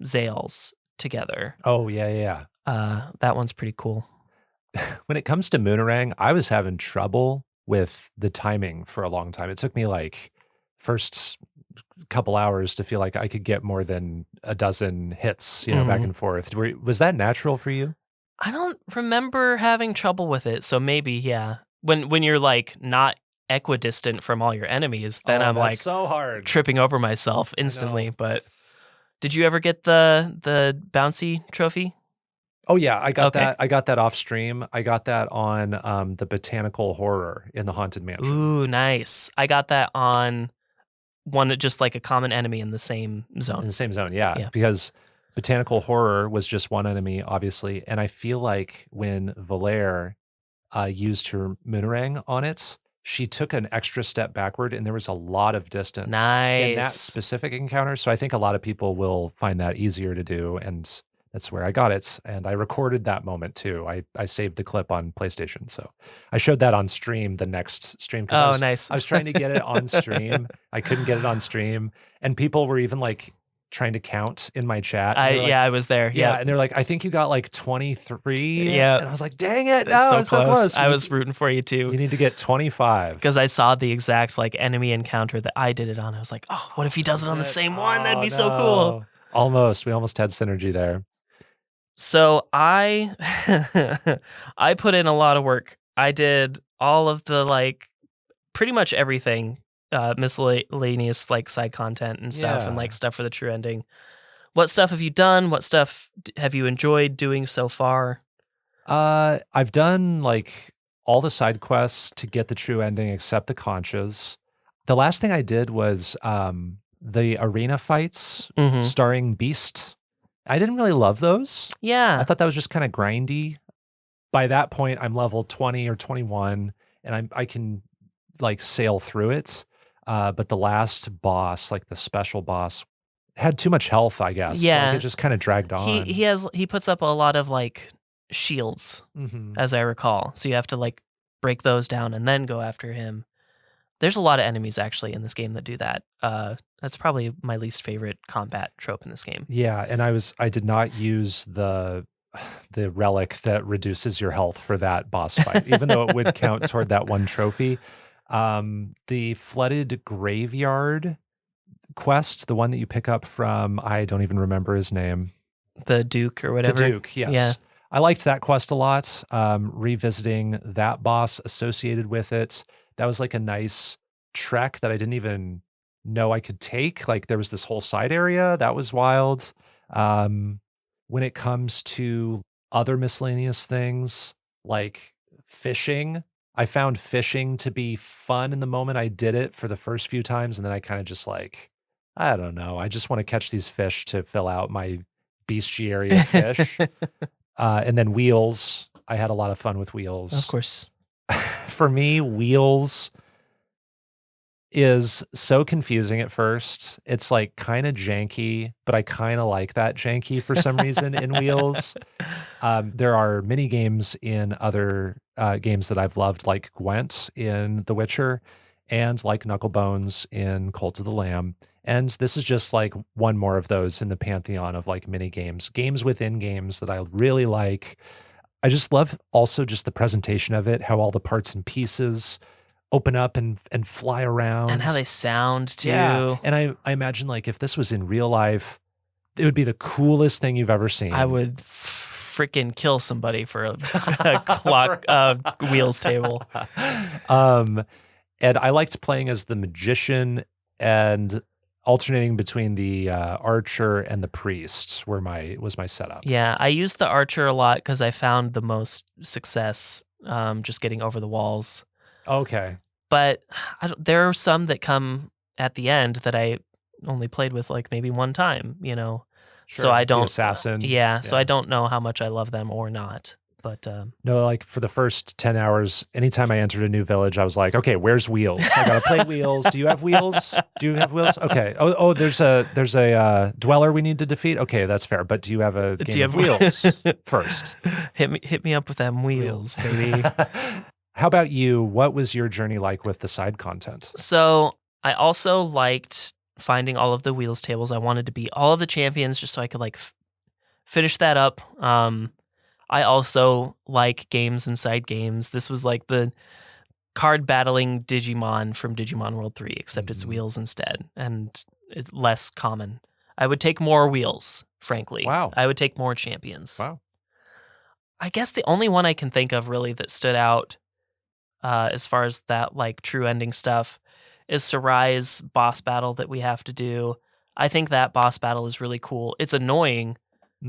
Zales together. Oh yeah. That one's pretty cool. When it comes to Moonerang, I was having trouble with the timing for a long time. It took me like first couple hours to feel like I could get more than a dozen hits, back and forth. Was that natural for you? I don't remember having trouble with it, so maybe, yeah. When you're like not equidistant from all your enemies, then I'm like so hard, tripping over myself instantly. But did you ever get the bouncy trophy? Oh yeah, I got that. I got that off stream. I got that on the botanical horror in the Haunted Mansion. Ooh, nice. I got that on one just like a common enemy in the same zone. In the same zone, yeah. Because botanical horror was just one enemy, obviously, and I feel like when Valere used her Moonerang on it, she took an extra step backward, and there was a lot of distance in that specific encounter. So I think a lot of people will find that easier to do, and that's where I got it. And I recorded that moment too. I saved the clip on PlayStation. So I showed that on stream the next stream. Nice. I was trying to get it on stream. I couldn't get it on stream. And people were even like trying to count in my chat. I was there. Yeah. And they're like, I think you got like 23. Yeah. And I was like, dang it. No, it's so close. I was rooting for you too. You need to get 25. Because I saw the exact like enemy encounter that I did it on. I was like, oh, what if he does it on the same one? That'd be so cool. Almost. We almost had synergy there. So I put in a lot of work. I did all of the like pretty much everything, miscellaneous like side content and stuff, and like stuff for the true ending. What stuff have you done? What stuff have you enjoyed doing so far? I've done like all the side quests to get the true ending except the conchas. The last thing I did was the arena fights starring Beast. I didn't really love those. Yeah. I thought that was just kind of grindy. By that point, I'm level 20 or 21, and I can like sail through it. But the last boss, like the special boss, had too much health, I guess. Yeah. Like it just kind of dragged on. He puts up a lot of like shields, as I recall. So you have to like break those down and then go after him. There's a lot of enemies actually in this game that do that. That's probably my least favorite combat trope in this game. Yeah, and I did not use the relic that reduces your health for that boss fight, even though it would count toward that one trophy. The flooded graveyard quest, the one that you pick up from, I don't even remember his name. The Duke or whatever. The Duke, yes. Yeah. I liked that quest a lot. Revisiting that boss associated with it. That was like a nice trek that I didn't even know I could take. Like there was this whole side area that was wild. When it comes to other miscellaneous things like fishing, I found fishing to be fun in the moment I did it for the first few times. And then I kind of just like, I don't know. I just want to catch these fish to fill out my bestiary of fish. And then wheels. I had a lot of fun with wheels. Of course. For me, wheels is so confusing at first. It's like kind of janky, but I kind of like that janky for some reason in wheels. There are mini games in other games that I've loved, like Gwent in The Witcher and like Knucklebones in Cult of the Lamb. And this is just like one more of those in the pantheon of like mini games within games that I really like. I just love also just the presentation of it, how all the parts and pieces open up and fly around. And how they sound too. Yeah. And I imagine like if this was in real life, it would be the coolest thing you've ever seen. I would freaking kill somebody for a clock wheels table. And I liked playing as the magician and alternating between the archer and the priest was my setup. Yeah, I used the archer a lot because I found the most success just getting over the walls. Okay. But there are some that come at the end that I only played with like maybe one time, So I The don't assassin. So I don't know how much I love them or not. But No, like for the first 10 hours, anytime I entered a new village, I was like, okay, where's wheels? I gotta play wheels. Do you have wheels? Do you have wheels? Okay. Oh, there's a dweller we need to defeat. Okay, that's fair. But do you have a game of wheels first? hit me up with them wheels, baby. How about you? What was your journey like with the side content? So I also liked finding all of the wheels tables. I wanted to beat all of the champions just so I could like finish that up. I also like games inside games. This was like the card battling Digimon from Digimon World 3, except it's wheels instead, and it's less common. I would take more wheels, frankly. Wow. I would take more champions. Wow. I guess the only one I can think of really that stood out as far as that like true ending stuff is Sarai's boss battle that we have to do. I think that boss battle is really cool. It's annoying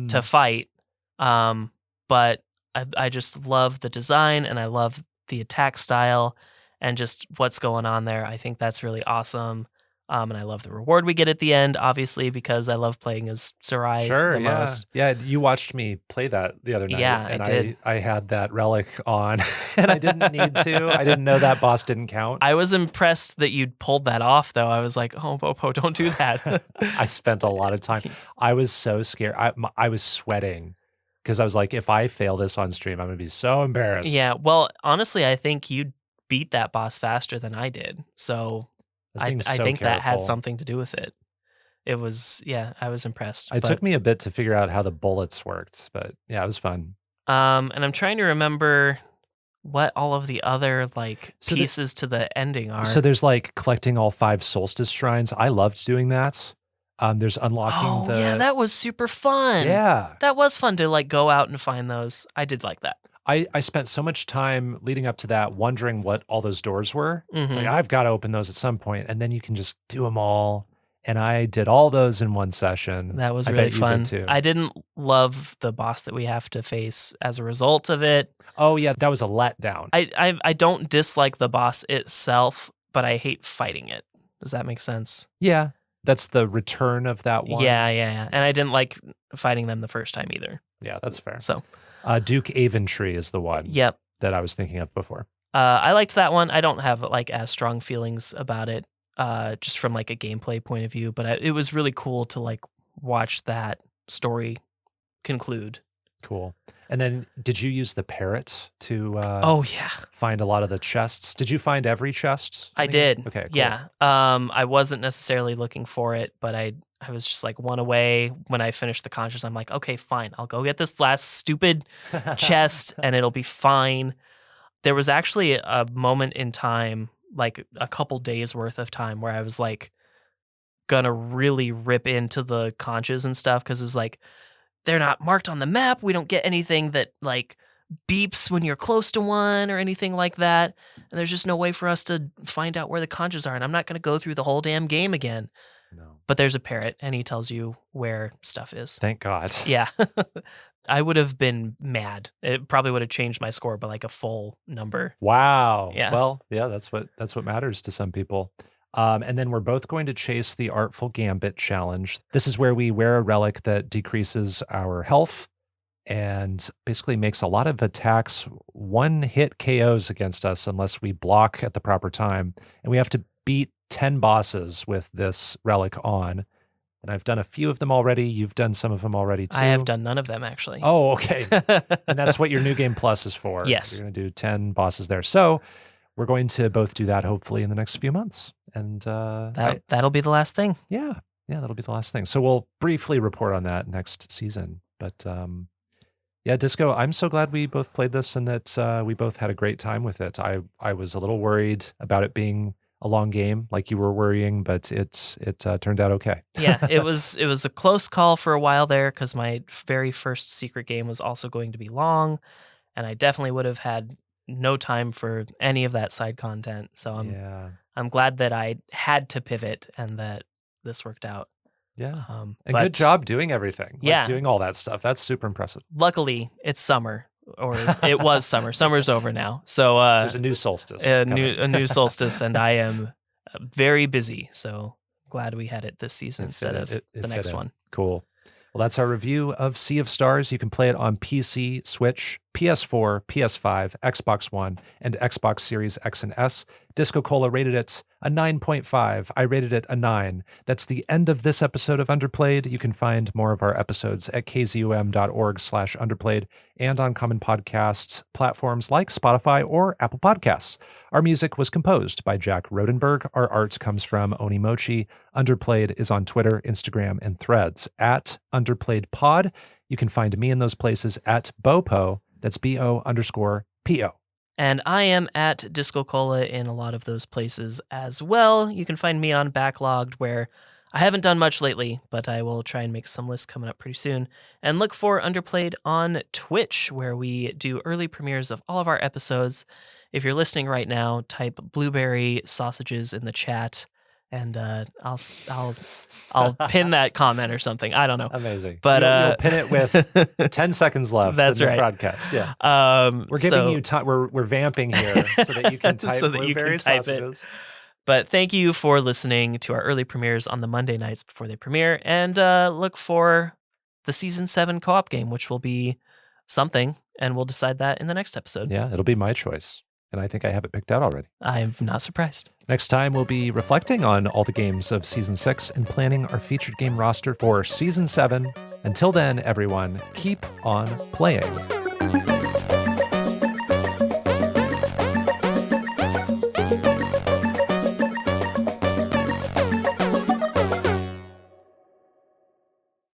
to fight, but I just love the design and I love the attack style and just what's going on there. I think that's really awesome. And I love the reward we get at the end, obviously, because I love playing as Sarai the most. Yeah, you watched me play that the other night. Yeah, and I did. I had that relic on and I didn't need to. I didn't know that boss didn't count. I was impressed that you'd pulled that off, though. I was like, oh, Popo, don't do that. I spent a lot of time. I was so scared. I was sweating because I was like, if I fail this on stream, I'm going to be so embarrassed. Yeah, well, honestly, I think you beat that boss faster than I did. So I think that had something to do with it. It was, I was impressed. It took me a bit to figure out how the bullets worked, but yeah, it was fun. And I'm trying to remember what all of the other like pieces to the ending are. So there's like collecting all 5 Solstice shrines. I loved doing that. There's unlocking yeah, that was super fun. Yeah. That was fun to like go out and find those. I did like that. I spent so much time leading up to that wondering what all those doors were. It's like, I've got to open those at some point, and then you can just do them all. And I did all those in one session. That was I really bet you fun. did too. I didn't love the boss that we have to face as a result of it. Oh yeah, that was a letdown. I don't dislike the boss itself, but I hate fighting it. Does that make sense? Yeah, that's the return of that one. Yeah. And I didn't like fighting them the first time either. Yeah, that's fair. So Duke Aventry is the one that I was thinking of before. I liked that one. I don't have like as strong feelings about it, just from like a gameplay point of view, but it was really cool to like watch that story conclude. Cool. And then did you use the parrot to find a lot of the chests? Did you find every chest? I did. Okay, cool. Yeah. I wasn't necessarily looking for it, but I was just like one away. When I finished the conscious, I'm like, okay, fine. I'll go get this last stupid chest and it'll be fine. There was actually a moment in time, like a couple days worth of time, where I was like gonna really rip into the conches and stuff because it was like, they're not marked on the map. We don't get anything that like beeps when you're close to one or anything like that. And there's just no way for us to find out where the conches are. And I'm not going to go through the whole damn game again. No. But there's a parrot and he tells you where stuff is. Thank God. Yeah. I would have been mad. It probably would have changed my score by like a full number. Wow. Yeah. Well, yeah, that's what matters to some people. And then we're both going to chase the Artful Gambit challenge. This is where we wear a relic that decreases our health and basically makes a lot of attacks one-hit KOs against us unless we block at the proper time. And we have to beat 10 bosses with this relic on. And I've done a few of them already. You've done some of them already too. I have done none of them actually. Oh, okay. And that's what your New Game Plus is for. Yes. You're going to do 10 bosses there. So we're going to both do that hopefully in the next few months. And that'll be the last thing. Yeah, that'll be the last thing. So we'll briefly report on that next season. But yeah, Disco, I'm so glad we both played this and that we both had a great time with it. I was a little worried about it being a long game, like you were worrying, but it turned out okay. Yeah, it was a close call for a while there because my very first secret game was also going to be long, and I definitely would have had no time for any of that side content. So I'm glad that I had to pivot and that this worked out. Yeah. And good job doing everything. Yeah. Like doing all that stuff. That's super impressive. Luckily, it's summer, or it was summer. Summer's over now. So there's a new solstice. A new solstice, and I am very busy. So glad we had it this season instead of the next one. Cool. Well, that's our review of Sea of Stars. You can play it on PC, Switch, PS4, PS5, Xbox One, and Xbox Series X and S. DiscoCola rated it a 9.5. I rated it a 9. That's the end of this episode of Underplayed. You can find more of our episodes at kzum.org/underplayed and on common podcasts platforms like Spotify or Apple Podcasts. Our music was composed by Jack Rodenberg. Our art comes from Onimochi. Underplayed is on Twitter, Instagram, and Threads at UnderplayedPod. You can find me in those places at BoPo. That's BO_PO. And I am at DiscoCola in a lot of those places as well. You can find me on Backlogged, where I haven't done much lately, but I will try and make some lists coming up pretty soon. And look for Underplayed on Twitch, where we do early premieres of all of our episodes. If you're listening right now, type blueberry sausages in the chat, and I'll pin that comment or something. I don't know. Amazing. But you'll pin it with 10 seconds left that's in the right. broadcast. Yeah. We're so- giving you time. We're vamping here so that you can type So that you can blueberry type it. sausages. But thank you for listening to our early premieres on the Monday nights before they premiere, and look for the Season 7 co-op game, which will be something, and we'll decide that in the next episode. Yeah, it'll be my choice. And I think I have it picked out already. I'm not surprised. Next time, we'll be reflecting on all the games of Season 6 and planning our featured game roster for Season 7. Until then, everyone, keep on playing.